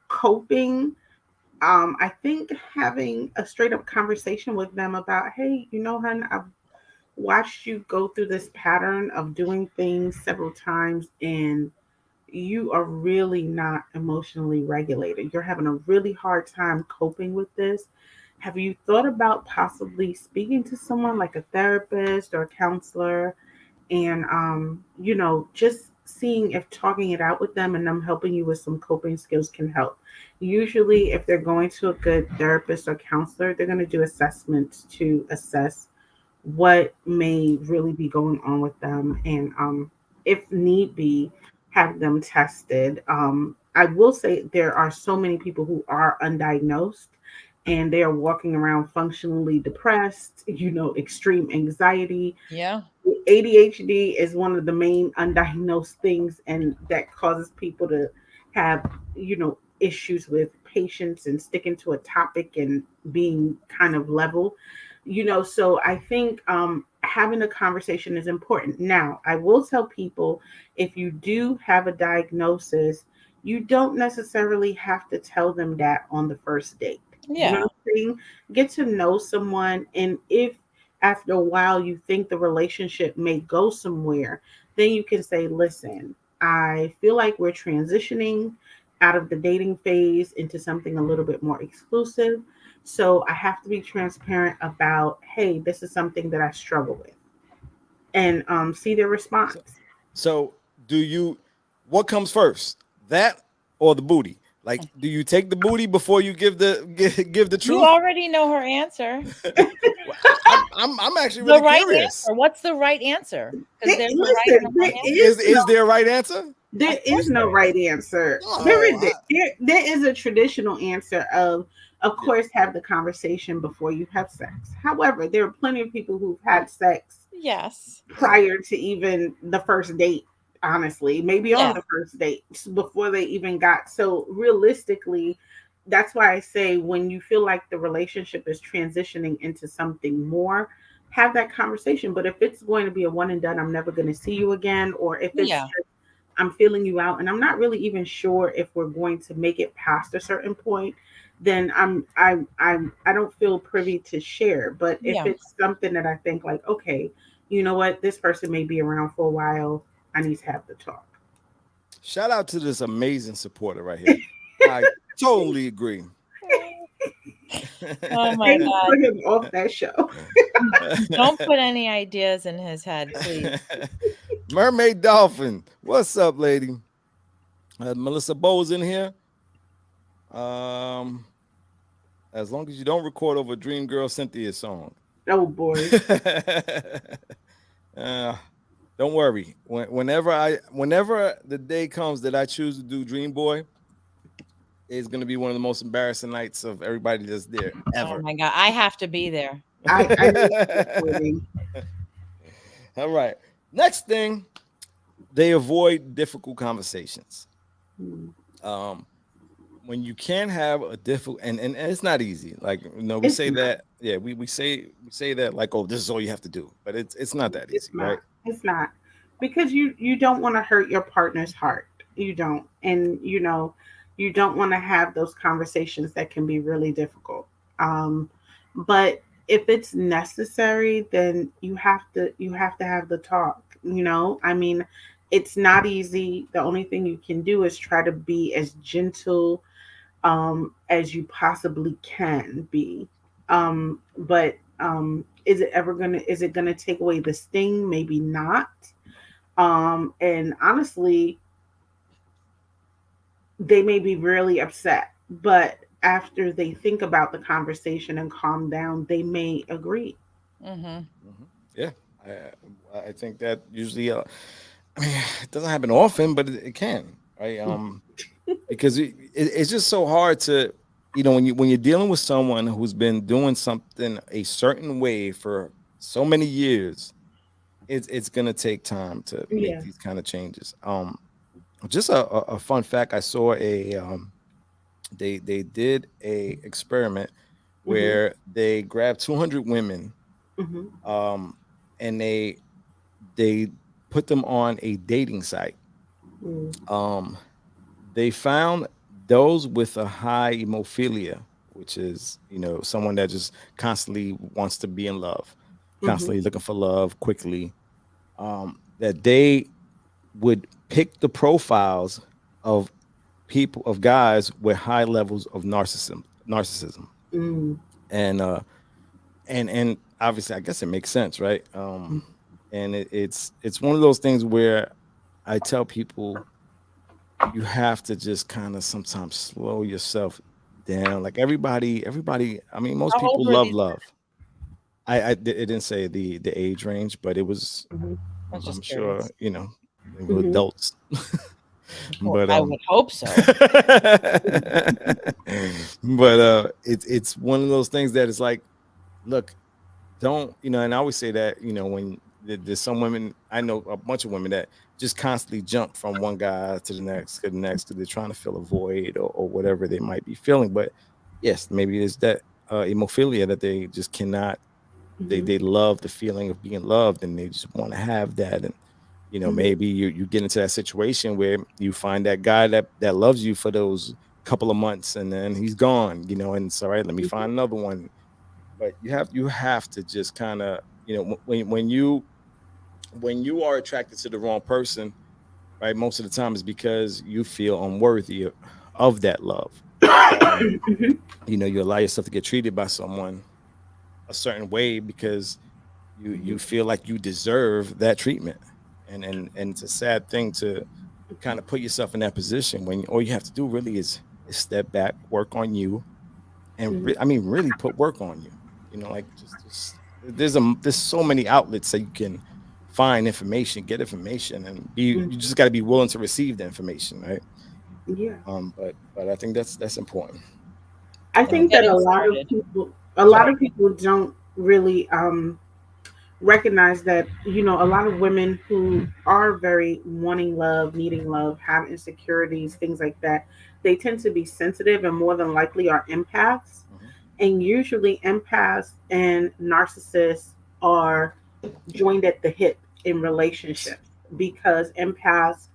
coping, I think having a straight up conversation with them about, hey, hon, I've watched you go through this pattern of doing things several times, and you are really not emotionally regulated. You're having a really hard time coping with this. Have you thought about possibly speaking to someone like a therapist or a counselor, and just seeing if talking it out with them and them helping you with some coping skills can help? Usually if they're going to a good therapist or counselor, they're going to do assessments to assess what may really be going on with them, and if need be, have them tested. I will say there are so many people who are undiagnosed and they are walking around functionally depressed, extreme anxiety. Yeah. ADHD is one of the main undiagnosed things, and that causes people to have, issues with patience and sticking to a topic and being kind of level. So I think having a conversation is important. Now, I will tell people, if you do have a diagnosis, you don't necessarily have to tell them that on the first date. You know Yeah. what I'm saying? Get to know someone, and if after a while you think the relationship may go somewhere, then you can say, listen, I feel like we're transitioning out of the dating phase into something a little bit more exclusive. So I have to be transparent about, hey, this is something that I struggle with, and see their So, response. so do you? What comes first, that or the booty? Like, do you take the booty before you give the You truth? already know her answer. Well, I'm actually The really right curious. answer. What's the right answer? Because there's a right and Listen, a wrong answer. Is there a right answer? there Of is course no there is. right answer. Oh, There is a traditional answer of course, have the conversation before you have sex. However, there are plenty of people who've had sex Yes. prior to even the first date, honestly, maybe on Yeah. the first date before they even got. So realistically, that's why I say, when you feel like the relationship is transitioning into something more, have that conversation. But if it's going to be a one and done, I'm never going to see you again, or if it's Yeah. just I'm feeling you out and I'm not really even sure if we're going to make it past a certain point, then I don't feel privy to share. But if Yeah. it's something that I think like, okay, you know what, this person may be around for a while, I need to have the talk. Shout out to this amazing supporter right here. I totally agree. Oh my They God. put him off that show. Don't put any ideas in his head, please. Mermaid Dolphin, what's up, lady? Melissa Bowes in here. Um, as long as you don't record over Dream Girl Cynthia song. Oh boy. uh, don't worry. Whenever the day comes that I choose to do Dream Boy, it's gonna be one of the most embarrassing nights of everybody that's there Oh ever. my God. I have to be there. I need recording. All right. Next thing, they avoid difficult conversations. Hmm. Um, when you can't have a difficult and it's not easy. Like we It's say not. that, yeah, we say that like, oh, this is all you have to do, but it's not that It's easy, not. right? It's not. Because you don't want to hurt your partner's heart. You don't. And you don't want to have those conversations that can be really difficult. But if it's necessary, then you have to have the talk. I mean, it's not easy. The only thing you can do is try to be as gentle as you possibly can be. But is it gonna take away the sting? Maybe not. And honestly, they may be really upset, but after they think about the conversation and calm down, they may agree. Mm-hmm. Yeah, I think that usually, I mean, it doesn't happen often, but it can, right? Because it's just so hard to, when you're dealing with someone who's been doing something a certain way for so many years, it's gonna take time to make Yeah. these kind of changes. Just a fun fact, I saw they did a experiment Hmm. where they grabbed 200 women, Hmm. um, and they put them on a dating site. Hmm. Um, they found those with a high hemophilia, which is someone that just constantly wants to be in love, Hmm. constantly looking for love quickly. That they would pick the profiles of guys with high levels of narcissism, Hmm. and obviously I guess it makes sense, right? And it's one of those things where I tell people you have to just kind of sometimes slow yourself down. Like everybody, I mean, most How old people were love these? love. It didn't say the age range, but it was, Hmm. I was I'm just sure, curious. they were Hmm. adults. Well, But I would hope so. it's one of those things that is like, look, don't, and I always say that, when there's some women, I know a bunch of women that just constantly jump from one guy to the next, to the next, because they're trying to fill a void, or whatever they might be feeling. But yes, maybe it's that hemophilia that they just cannot, Hmm. they love the feeling of being loved, and they just want to have that. And Hmm. maybe you get into that situation where you find that guy that loves you for those couple of months, and then he's gone, and it's all right, let me find another one. But you have to just kind of, when you are attracted to the wrong person, right, most of the time is because you feel unworthy of that love. um you allow yourself to get treated by someone a certain way because you feel like you deserve that treatment. And it's a sad thing to kind of put yourself in that position when all you have to do really is step back, work on you, and Hmm. I mean, really put work on you. Like just there's so many outlets that you can find information, get information, and you Hmm. just got to be willing to receive the information, right? Yeah. But I think that's important. I It's think Um, that getting started. a yeah. lot of people don't really recognize that a lot of women who are very wanting love, needing love, have insecurities, things like that, they tend to be sensitive and more than likely are empaths. Mhm. And usually empaths and narcissists are joined at the hip in relationships because empaths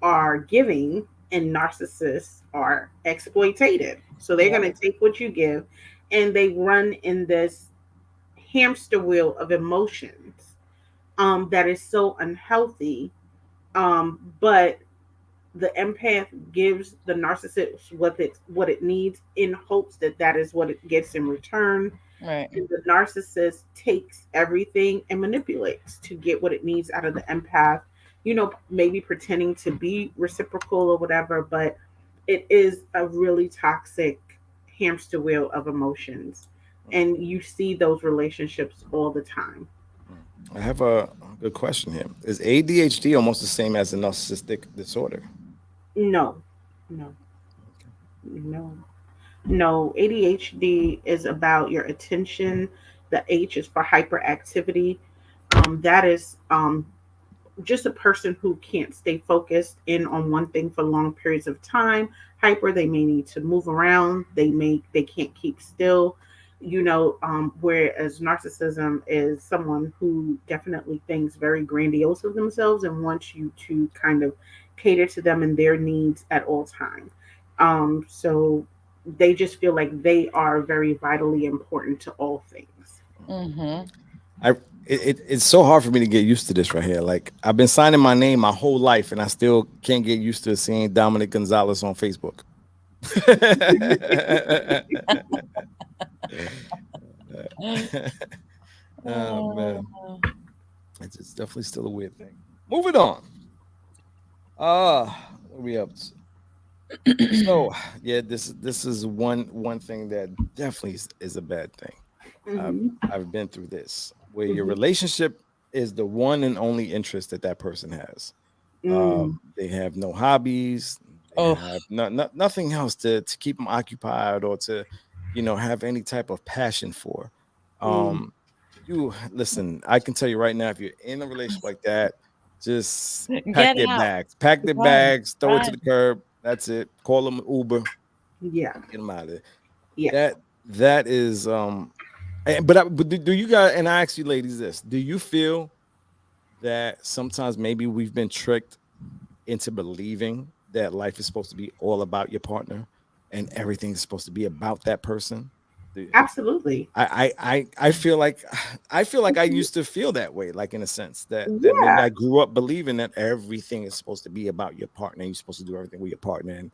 are giving and narcissists are exploitative. So they're Yeah. going to take what you give and they run in this hamster wheel of emotions that is so unhealthy. But the empath gives the narcissist what it needs in hopes that that is what it gets in return, Right. and the narcissist takes everything and manipulates to get what it needs out of the empath, maybe pretending to be reciprocal or whatever, but it is a really toxic hamster wheel of emotions. And you see those relationships all the time. I have a good question here. Is ADHD almost the same as a narcissistic disorder? No, no, no. No, ADHD is about your attention. The H is for hyperactivity. That is just a person who can't stay focused in on one thing for long periods of time. Hyper, they may need to move around. They can't keep still. Whereas narcissism is someone who definitely thinks very grandiose of themselves and wants you to kind of cater to them and their needs at all times. So they just feel like they are very vitally important to all things. Mm-hmm. I it's so hard for me to get used to this right here. Like I've been signing my name my whole life, and I still can't get used to seeing Dominic Gonzalez on Facebook. Oh man, it's definitely still a weird thing. Moving on. What are we up to? So yeah, this is one thing that definitely is a bad thing. Mm-hmm. I've been through this where your Mm-hmm. relationship is the one and only interest that that person has. Mm. They have no hobbies. They Oh. have nothing else to keep them occupied or to, have any type of passion for. Mm. Um, you listen. I can tell you right now, if you're in a relationship like that, just Get out. pack their Run. bags, throw it to Run. the curb. That's it. Call them Uber, Yeah. get them out of there. Yeah. That is but do you guys, and I ask you ladies this, do you feel that sometimes maybe we've been tricked into believing that life is supposed to be all about your partner and everything's supposed to be about that person? Absolutely. I feel like I used to feel that way, like in a sense that maybe Yeah. I grew up believing that everything is supposed to be about your partner. You're supposed to do everything with your partner, and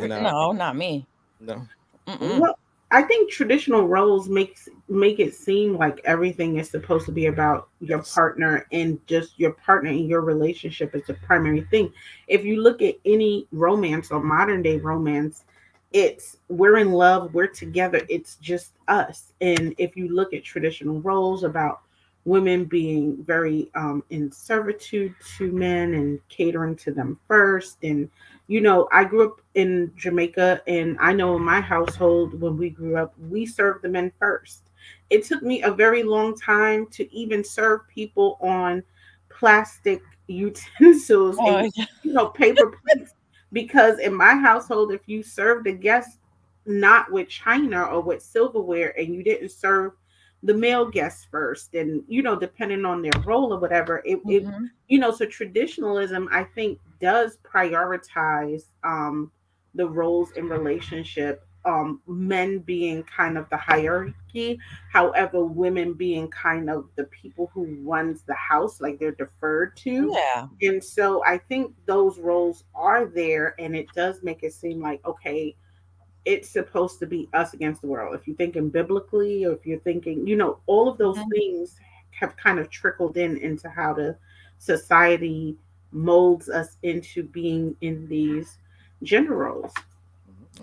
No, not me. no, Mm-mm. Well, I think traditional roles make it seem like everything is supposed to be about your yes, partner and just your partner and your relationship is the primary thing. If you look at any romance or modern day romance, it's we're in love, we're together, it's just us. And if you look at traditional roles about women being very in servitude to men and catering to them first, and I grew up in Jamaica, and I know in my household, when we grew up, we served the men first. It took me a very long time to even serve people on plastic utensils and, Oh, yeah. paper plates, because in my household, if you served a guest not with china or with silverware and you didn't serve the male guests first, and, depending on their role or whatever, Mm-hmm. so traditionalism, I think, does prioritize the roles in relationship, men being kind of the hierarchy, however women being kind of the people who runs the house, like they're deferred to. Yeah. And so I think those roles are there, and it does make it seem like, okay, it's supposed to be us against the world. If you're thinking biblically, or if you're thinking, all of those Mhm. things have kind of trickled into how the society molds us into being in these gender roles.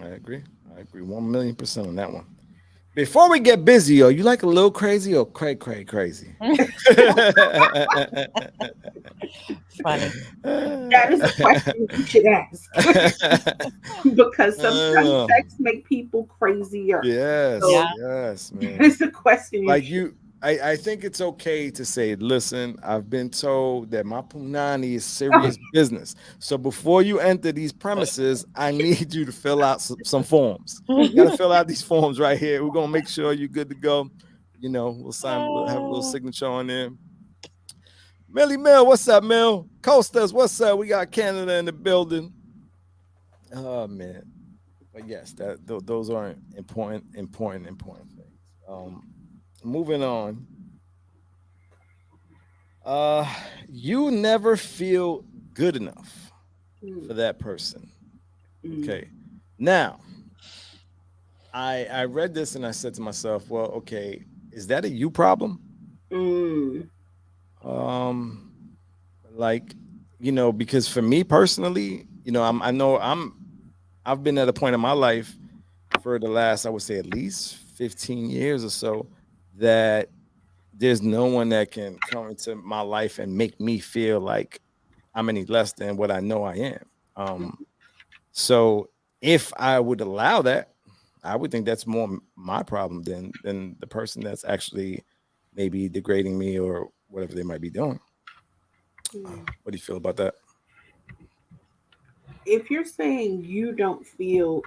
I agree. I agree 1,000,000% on that one. Before we get busy, are you like a little crazy or crazy? Funny. That is a question you should ask, because sometimes Uh, sex make people crazier. yes, So Yeah. yes, that man. is a question you Like should. I think it's okay to say, listen, I've been told that my punani is serious business. So before you enter these premises, I need you to fill out some forms. You got to fill out these forms right here. We're gonna make sure you're good to go. We'll sign, we'll have a little signature on there. Millie Mill, what's up, Mill? Costas, what's up? We got Canada in the building. Oh man. But yes, those are important things. Moving on. Uh you never feel good enough Mm, for that person. mm, Okay. Now, I read this and I said to myself, well, okay, is that a you problem? mm, Um, like, because for me personally, I've been at a point in my life for the last, I would say, at least 15 years or so, that there's no one that can come into my life and make me feel like I'm any less than what I know I am. So if I would allow that, I would think that's more my problem than the person that's actually maybe degrading me or whatever they might be doing. mm. What do you feel about that? If you're saying you don't feel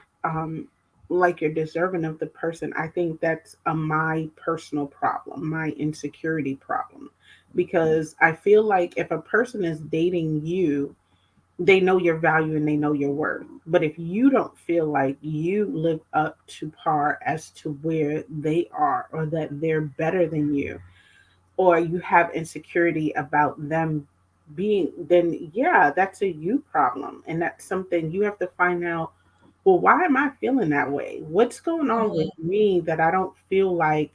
like you're deserving of the person, I think that's a my personal problem, my insecurity problem. Because I feel like if a person is dating you, they know your value and they know your worth. But if you don't feel like you live up to par as to where they are, or that they're better than you, or you have insecurity about them being, then yeah, that's a you problem. And that's something you have to find out. Well, why am I feeling that way? What's going on with Mhm. me that I don't feel like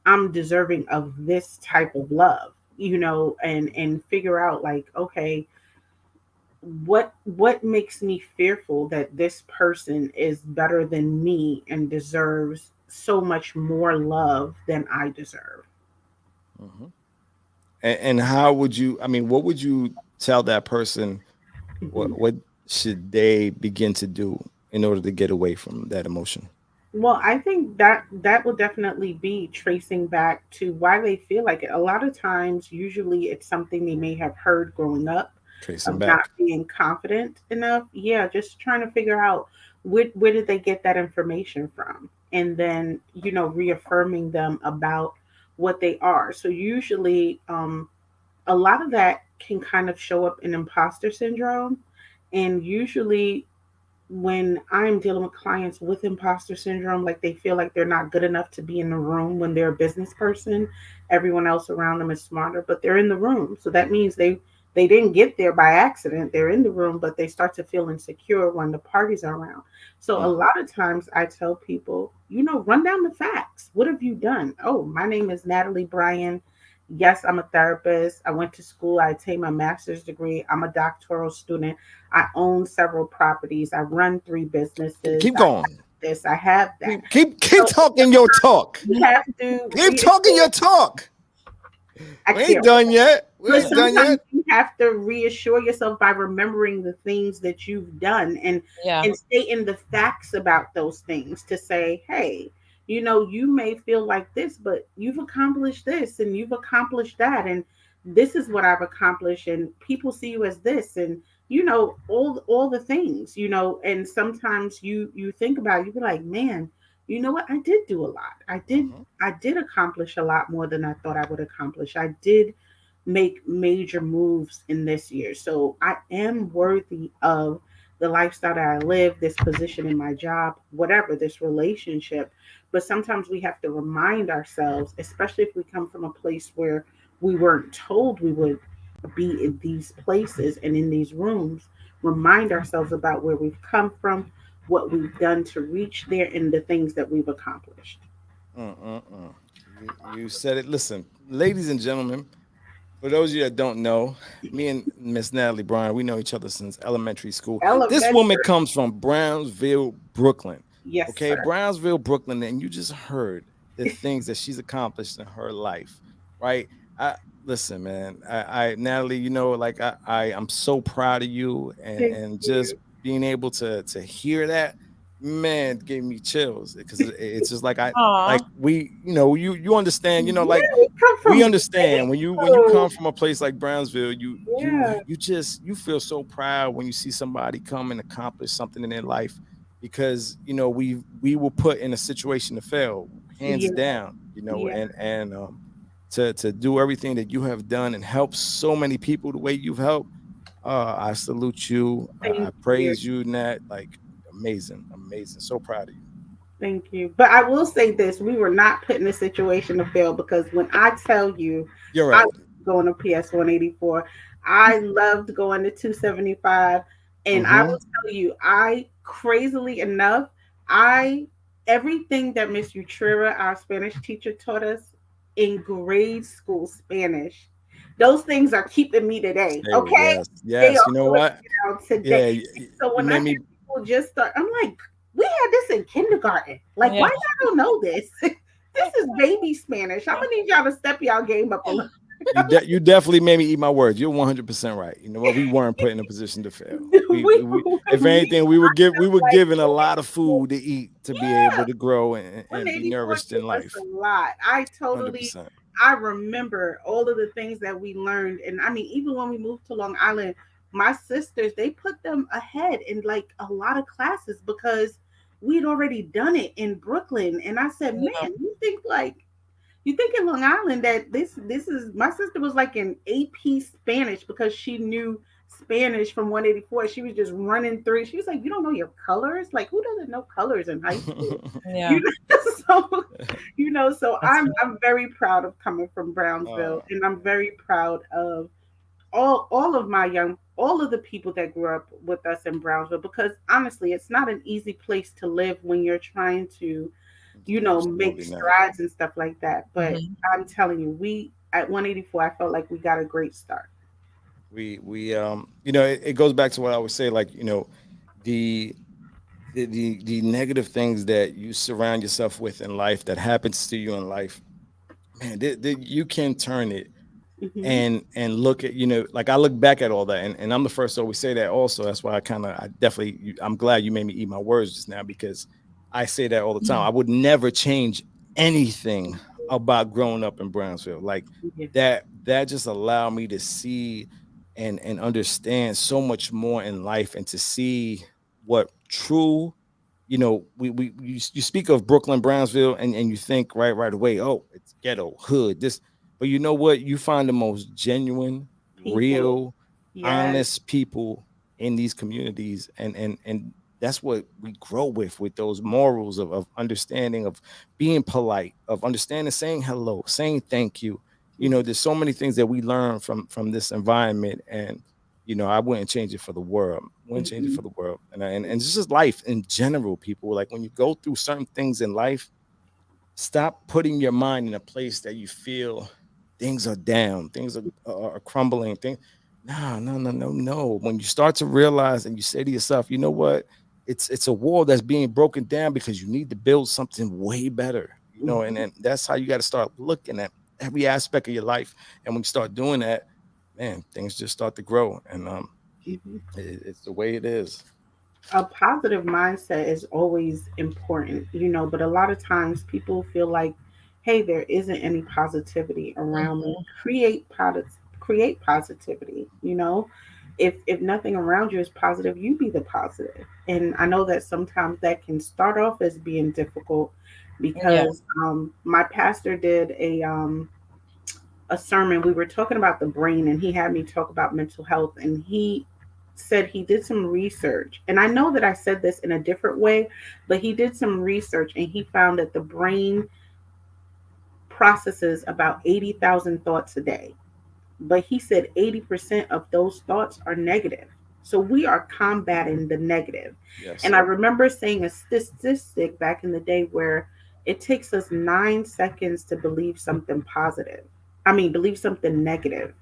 I'm deserving of this type of love? And figure out, like, okay, what makes me fearful that this person is better than me and deserves so much more love than I deserve. Hmm. And how would you? I mean, what would you tell that person? Mhm. What should they begin to do in order to get away from that emotion? Well, I think that will definitely be tracing back to why they feel like it. A lot of times, usually it's something they may have heard growing up Tracing of not back. being confident enough. Yeah, just trying to figure out where did they get that information from, and then reaffirming them about what they are. So usually, a lot of that can kind of show up in imposter syndrome, and usually when I'm dealing with clients with imposter syndrome, like they feel like they're not good enough to be in the room when they're a business person. Everyone else around them is smarter, but they're in the room. So that means they didn't get there by accident. They're in the room, but they start to feel insecure when the parties are around. So a Mm. lot of times I tell people, run down the facts. What have you done? Oh, my name is Natalie Bryan. Yes, I'm a therapist. I went to school. I attained my master's degree. I'm a doctoral student. I own several properties. I run three businesses. Keep I have going. this. I have that. Keep So talking your talk. you have to Keep talking reassure. your talk. I We ain't can't. done yet. We But ain't done sometimes yet. you have to reassure yourself by remembering the things that you've done, and Yeah. stating the facts about those things to say, hey, you may feel like this, but you've accomplished this and you've accomplished that, and this is what I've accomplished, and people see you as this, and all the things, and sometimes you think about it, you be like, man, you know what? I did do a lot. Mhm. I did accomplish a lot more than I thought I would accomplish. I did make major moves in this year. So I am worthy of the lifestyle that I live, this position in my job, whatever, this relationship. But sometimes we have to remind ourselves, especially if we come from a place where we weren't told we would be in these places and in these rooms, remind ourselves about where we've come from, what we've done to reach there, and the things that we've accomplished. Mm-mm-mm. You said it. Listen, ladies and gentlemen, for those of you that don't know, me and Miss Natalie Bryan, we know each other since elementary school. This woman Elementary. comes from Brownsville, Brooklyn. Yes, Okay, sir. Brownsville, Brooklyn, and you just heard the things that she's accomplished in her life, right? I listen, man. I Natalie, like I'm so proud of you, and Thank just you. being able to hear that, man, gave me chills because it's just like Aw. we, you understand, like Yeah, we come we from understand when you Bakersfield. come from a place like Brownsville, Yeah, you feel so proud when you see somebody come and accomplish something in their life because we were put in a situation to fail, hands yeah, down, yeah. and to do everything that you have done and help so many people the way you've helped. I salute you. I Thank you. praise you, Nat. Like amazing, amazing. So proud of you. Thank you. But I will say this, we were not put in a situation to fail, because when I tell you You're I right. was going to PS 184, I loved going to 275. And I Mm-hmm. will tell you, I crazily enough, I everything that Miss Utrera, our Spanish teacher, taught us in grade school Spanish, those things are keeping me today. Hey, Okay? yes, They yes. are You know holding what? me down today. Yeah, So you when I made hear me. people just start, I'm like, we had this in kindergarten. Like, Yeah. why y'all don't know this? This is baby Spanish. I'm gonna need y'all to step y'all game up a little. You definitely made me eat my words. You're 100% right. You know what? We weren't put in a position to fail. If We anything, we were like given a lot of food to eat to be able to grow and be 184 nourished gave in us life. a lot. Hundred percent. I remember all of the things that we learned. And I mean, even when we moved to Long Island, my sisters, they put them ahead in like a lot of classes because we'd already done it in Brooklyn. And I said, Yeah. man, you think in Long Island that this is, my sister was like in AP Spanish because she knew Spanish from 184. She was just running through. She was like, "You don't know your colors? Like, who doesn't know colors in high school?" Yeah. You know, so so That's I'm very proud of coming from Brownsville, Oh, and I'm very proud of all of my young, all of the people that grew up with us in Brownsville, because honestly, it's not an easy place to live when you're trying to make absolutely not. strides and stuff like that. But mhm. I'm telling you, we at 184, I felt like we got a great start. It goes back to what I would say, like, the the negative things that you surround yourself with in life that happens to you in life, man, you can turn it Hmm. and look at, like I look back at all that, and I'm the first to always say that also. That's why I'm glad you made me eat my words just now, because I say that all the time. I would never change anything about growing up in Brownsville. Like Yeah. that just allowed me to see and understand so much more in life, and to see what true, you speak of Brooklyn, Brownsville, and you think right away, oh, it's ghetto, hood, this. But you know what? You find the most genuine, People. real, Yes. honest people in these communities, and that's what we grow with those morals of understanding, of being polite, of understanding, saying hello, saying thank you. There's so many things that we learn from this environment, and I wouldn't change it for the world. Wouldn't change it Hmm. for the world. And it's just life in general, people. Like when you go through certain things in life, stop putting your mind in a place that you feel things are down, things are crumbling. No. When you start to realize and you say to yourself, you know what? It's a wall that's being broken down because you need to build something way better. And that's how you got to start looking at every aspect of your life. And when you start doing that, man, things just start to grow. And Hmm. it's the way it is. A positive mindset is always important, but a lot of times people feel like, hey, there isn't any positivity around me. Create positivity, If nothing around you is positive, you be the positive. And I know that sometimes that can start off as being difficult, Yeah. because my pastor did a sermon. We were talking about the brain, and he had me talk about mental health, and he said he did some research. And I know that I said this in a different way, but he did some research, and he found that the brain processes about 80,000 thoughts a day. But he said 80% of those thoughts are negative. So we are combating the negative. And Yes. I remember saying a statistic back in the day where it takes us 9 seconds to believe something positive. I mean, believe something negative,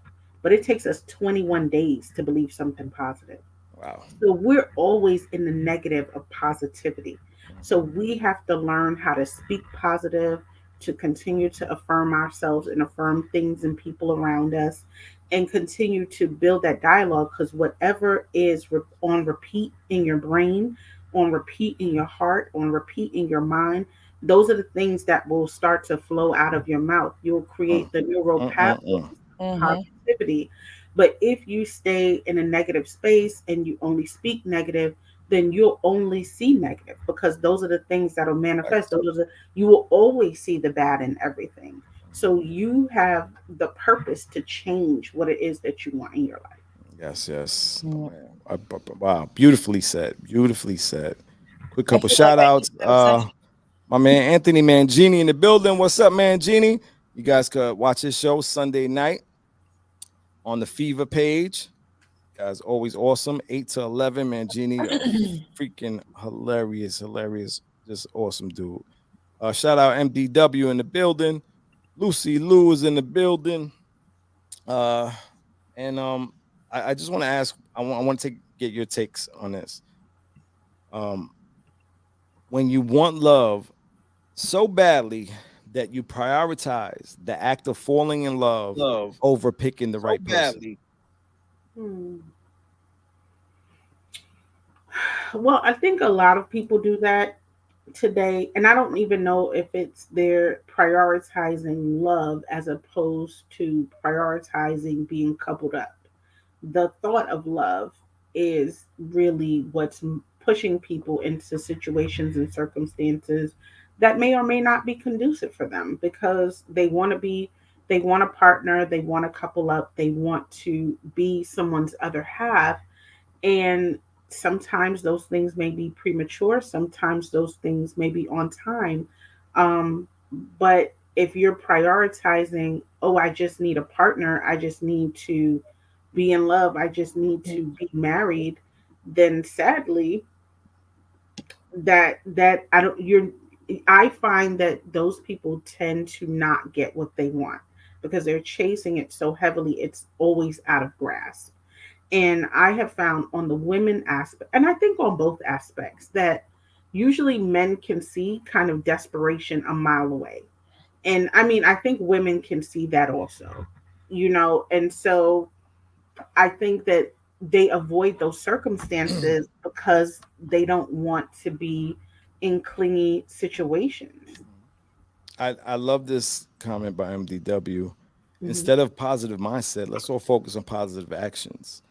but it takes us 21 days to believe something positive. Wow. So we're always in the negative of positivity. So Mhm. we have to learn how to speak positive, to continue to affirm ourselves and affirm things and people around us, and continue to build that dialogue, because whatever is on repeat in your brain, on repeat in your heart, on repeat in your mind, those are the things that will start to flow out of your mouth. You'll Mm, create the neural pathways mm. of Mhm. positivity. But if you stay in a negative space and you only speak negative, then you'll only see negative, because those are the things that'll manifest. Facts. You will always see the bad in everything. So you have the purpose to change what it is that you want in your life. Yes, yes. Oh, Yeah. man. Wow, beautifully said. Beautifully said. Quick I couple feel like shout I outs. need to send. My man Anthony Mangini in the building. What's up, Mangini? You guys could watch his show Sunday night on the Fever page. Guys, always awesome. 8 to 11. Mangini, freaking hilarious, hilarious. Just awesome dude. Shout out MDW in the building. Lucy Lou is in the building. Uh, and I just want to ask. I want to get your takes on this. Um, when you want love so badly that you prioritize the act of falling in love over picking the right person. Hmm. Well, I think a lot of people do that today, and I don't even know if it's they're prioritizing love as opposed to prioritizing being coupled up. The thought of love is really what's pushing people into situations and circumstances that may or may not be conducive for them because they want a partner, they want to couple up, they want to be someone's other half, and sometimes those things may be premature, sometimes those things may be on time. um, but if you're prioritizing, oh, I just need a partner, I just need to be in love, I just need to be married, then sadly that I don't you're I find that those people tend to not get what they want because they're chasing it so heavily it's always out of grasp. And I have found on the women aspect, and I think on both aspects, that usually men can see kind of desperation a mile away. And I mean, I think women can see that also, and so I think that they avoid those circumstances because they don't want to be in clingy situations. I love this comment by MDW. Hmm. Instead of positive mindset, let's all focus on positive actions.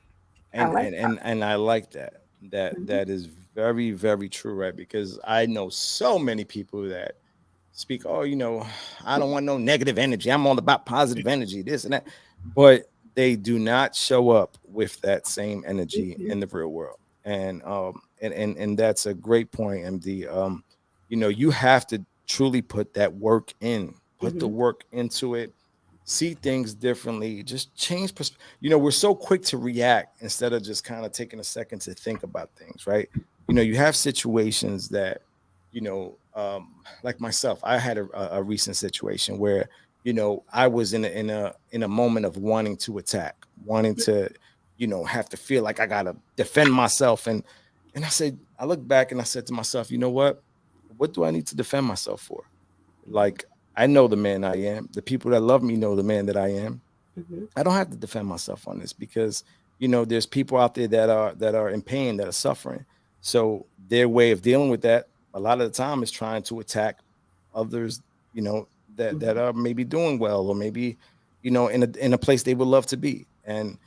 I And like and that. and, and I like that. That Hmm. that is very, very true, right? Because I know so many people that speak, oh, I don't want no negative energy. I'm all about positive energy, this and that. But they do not show up with that same energy Hmm. in the real world. And that's a great point, MD. You have to truly put that work in, put the Hmm. work into it, see things differently, just change we're so quick to react instead of just kind of taking a second to think about things, right? You have situations that like myself, I had a recent situation where I was in a moment of wanting to attack, wanting to have to feel like I gotta defend myself, and I looked back and I said to myself, you know what do I need to defend myself for? Like, I know the man I am. The people that love me know the man that I am. Hmm. I don't have to defend myself on this because there's people out there that are in pain, that are suffering. So their way of dealing with that a lot of the time is trying to attack others, you know, that Hmm. are maybe doing well, or maybe in a place they would love to be. And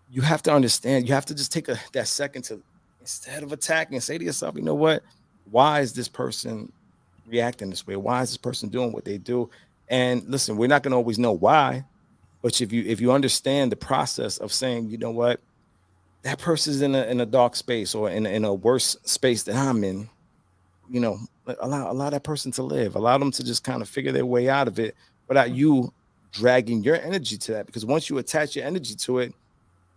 you have to understand, you have to just take that second to, instead of attacking, say to yourself, you know what, why is this person reacting this way? Why is this person doing what they do? And listen, we're not going to always know why, but if you understand the process of saying, you know what, that person's in a dark space, or in a worse space than I'm in, you know, allow that person to live, allow them to just kind of figure their way out of it without you dragging your energy to that. Because once you attach your energy to it,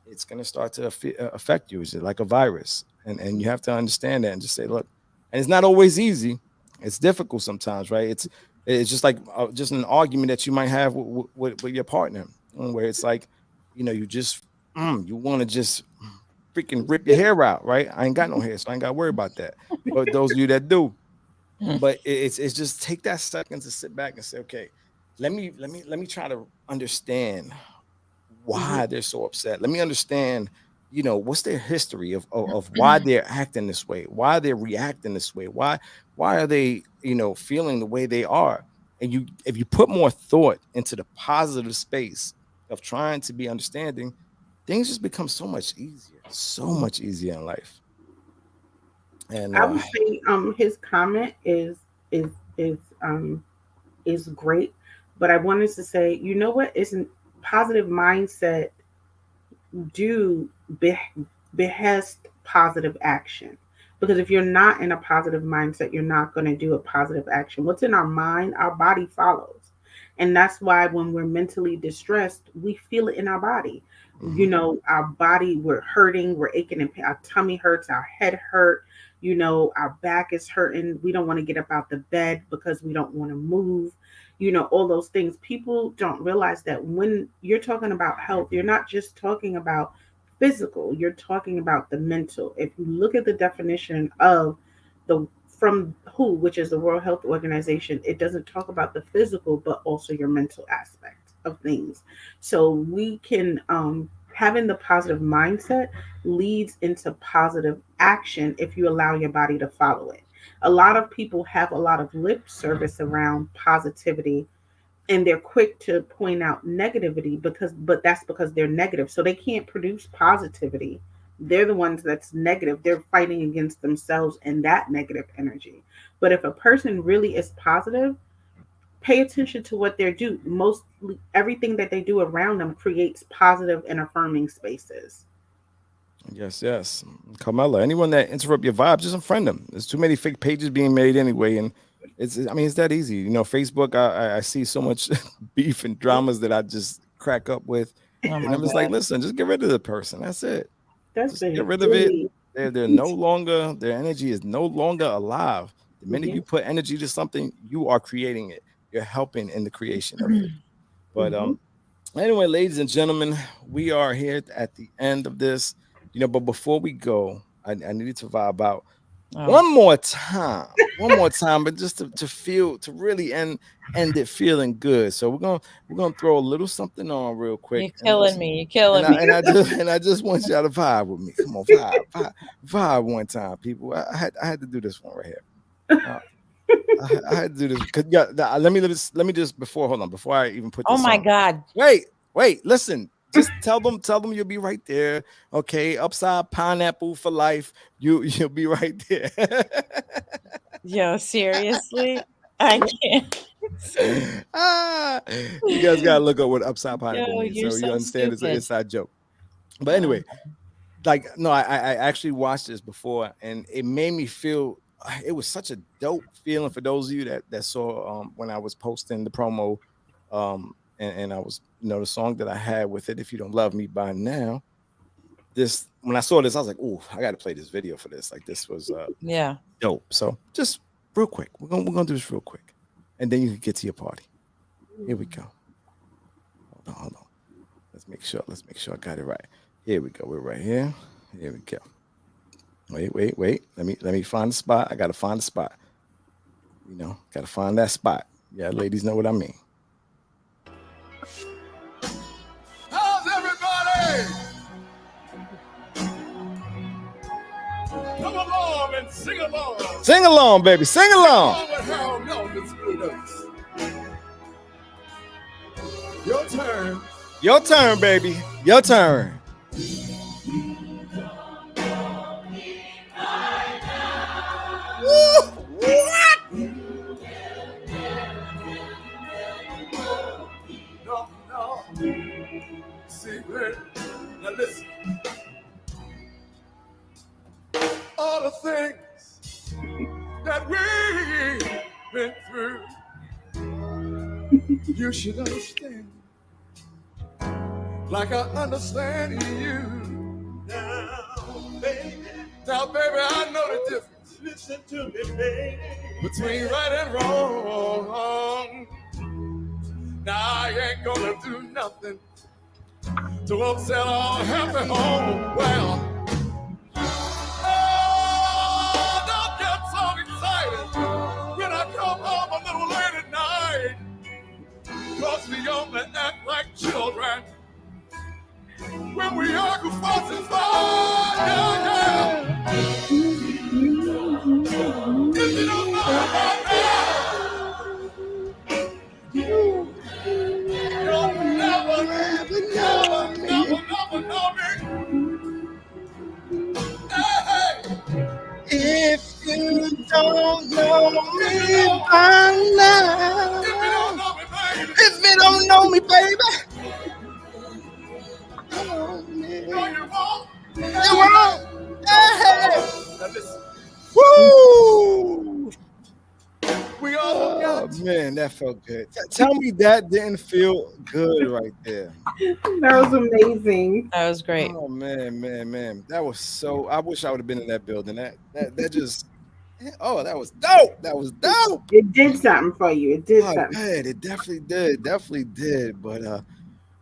it's going to start to affect you. It's like a virus, and you have to understand that and just say, look. And it's not always easy. It's difficult sometimes, right? It's just like just an argument that you might have with your partner, where it's like, you just you want to just freaking rip your hair out, right? I ain't got no hair, so I ain't got to worry about that. But those of you that do, but it's just take that second to sit back and say, okay, let me try to understand Hmm. why they're so upset. Let me understand, what's their history of why they're acting this way, why they're reacting this way, why are they, feeling the way they are. And if you put more thought into the positive space of trying to be understanding, things just become so much easier in life. And I would say his comment is is is great, But I wanted to say, you know what? Isn't positive mindset do be- behest positive action? Because if you're not in a positive mindset, you're not going to do a positive action. What's in our mind, our body follows. And that's why when we're mentally distressed, we feel it in our body. You know, our body, we're hurting, we're aching, and our tummy hurts, our head hurt, you know, our back is hurting. We don't want to get up out the bed because we don't want to move, you know, all those things. People don't realize that when you're talking about health, you're not just talking about physical, you're talking about the mental. If you look at the definition of the from WHO, which is the World Health Organization, it doesn't talk about the physical, but also your mental aspect of things. So we can having the positive mindset leads into positive action if you allow your body to follow it. A lot of people have a lot of lip service around positivity, and they're quick to point out negativity but that's because they're negative, so they can't produce positivity. They're the ones that's negative. They're fighting against themselves and that negative energy. But if a person really is positive, pay attention to what they do. Mostly everything that they do around them creates positive and affirming spaces. Yes, yes. Carmela, anyone that interrupt your vibe, just unfriend them. There's too many fake pages being made anyway, and I mean, it's that easy. You know, Facebook. I see so much beef and dramas that I just crack up with, Oh and my I'm just like, God. listen, just get rid of the person. That's it. That's Just get it. rid of it. Really. They're no longer. Their energy is no longer alive. The minute Yeah. you put energy to something, you are creating it. You're helping in the creation of it. But Hmm. anyway, ladies and gentlemen, we are here at the end of this. You know, but before we go, I needed to vibe out Oh, one more time, but just to feel to really end it feeling good. So we're gonna throw a little something on real quick, you're killing me. You're killing me. and I just want y'all to vibe with me. Come on, vibe one time, people. I had to do this one right here. Uh, I had to do this because yeah. Let me just before I even put Oh this my on. God. Wait, listen. Just tell them you'll be right there. Okay, upside pineapple for life. You'll be right there. Yo, seriously? I can't. You guys gotta look up what upside pineapple Yo, means, you're so you so understand it's an stupid. inside joke. But Oh, anyway, like no, I actually watched this before, and it made me feel. It was such a dope feeling for those of you that saw when I was posting the promo, and I was the song that I had with it. If you don't love me by now, this when I saw this, I was like, "Ooh, I got to play this video for this." Like this was yeah. dope. So just real quick, we're gonna do this real quick, and then you can get to your party. Here we go. Hold on. Let's make sure I got it right. Here we go. We're right here. Here we go. Wait. Let me find the spot. I gotta find the spot. Gotta find that spot. Yeah, ladies know what I mean. How's everybody? Come along and sing along. Sing along, baby. Sing along. Along with Harold Melvin's Blue Notes. Your turn. Your turn, baby. Your turn. Woo! What? No. Secret. Now listen. All the things that we've been through, you should understand. Like I understand you now, baby, I know the difference. Listen to me, baby. Between right and wrong. Now I ain't gonna do nothing to upset our happy home. Well, don't get so excited when I come home a little late at night. 'Cause we only act like children when we argue, fuss, and fight. Yeah. If you don't know about that, you'll never know me. Hey. If you don't know me by now. If you don't know me, If you don't know me, baby. Oh, man. You're wrong. Hey. Woo! Oh man, that felt good. Tell me that didn't feel good right there. That was amazing. That was great. Oh man. That was so. I wish I would have been in that building. That just. Oh, that was dope. That was dope. It did something for you. It did Oh, something. good. It definitely did. But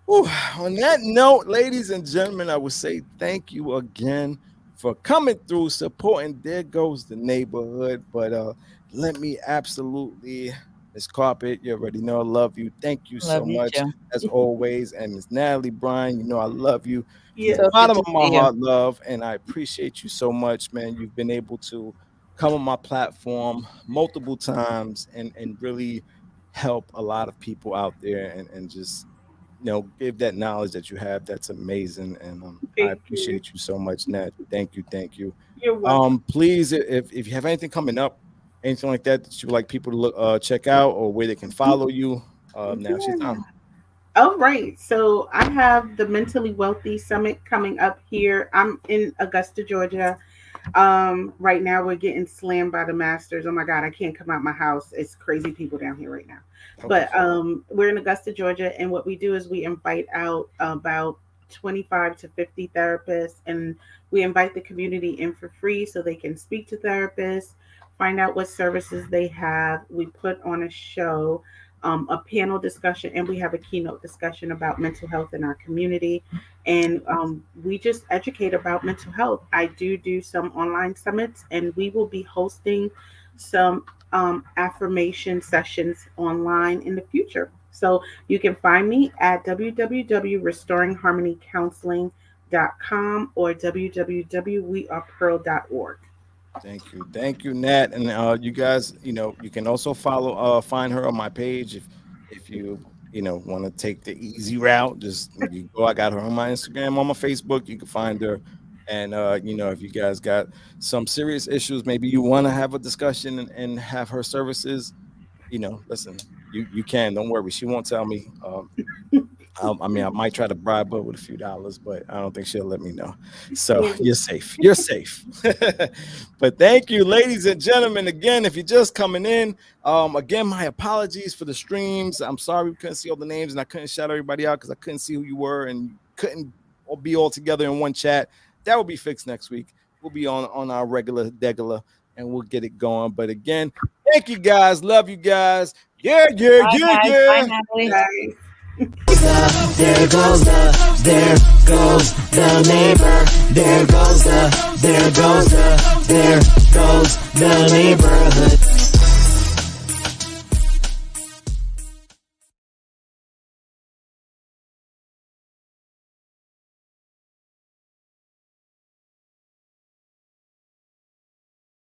whew, on that note, ladies and gentlemen, I would say thank you again for coming through, supporting There Goes the Neighborhood. But let me absolutely, Miss Carpet, you already know I love you. Thank you so much, too. as always. And Miss Natalie Bryan, you know I love you. Yeah. From the bottom good of to my see you. heart, love, and I appreciate you so much, man. You've been able to come on my platform multiple times and really help a lot of people out there and just give that knowledge that you have. That's amazing, and I Thank you. appreciate you so much, Nat. Thank you. You're welcome. Please, if you have anything coming up, anything like that you would like people to look check out, or where they can follow you, now's your time. Oh, right. So I have the Mentally Wealthy Summit coming up here. I'm in Augusta, Georgia. Right now we're getting slammed by the masters. Oh my God, I can't come out my house. It's crazy people down here right now. Okay. But we're in Augusta, Georgia, and what we do is we invite out about 25 to 50 therapists, and we invite the community in for free so they can speak to therapists, find out what services they have. We put on a show, a panel discussion, and we have a keynote discussion about mental health in our community. And we just educate about mental health. I do some online summits, and we will be hosting some affirmation sessions online in the future. So you can find me at www.restoringharmonycounseling.com or www.wearepearl.org. Thank you, Nat, and you guys, you can also find her on my page if you want to take the easy route. Just you go. I got her on my Instagram, on my Facebook. You can find her, and if you guys got some serious issues, maybe you want to have a discussion and have her services. Listen, you can. Don't worry, she won't tell me. I might try to bribe her with a few dollars, but I don't think she'll let me know. So you're safe. You're safe. But thank you, ladies and gentlemen. Again, if you're just coming in, again, my apologies for the streams. I'm sorry we couldn't see all the names and I couldn't shout everybody out because I couldn't see who you were and couldn't be all together in one chat. That will be fixed next week. We'll be on our regular and we'll get it going. But again, thank you guys. Love you guys. Yeah. Bye, Natalie. Guys. There goes the neighbor. There goes the neighborhood.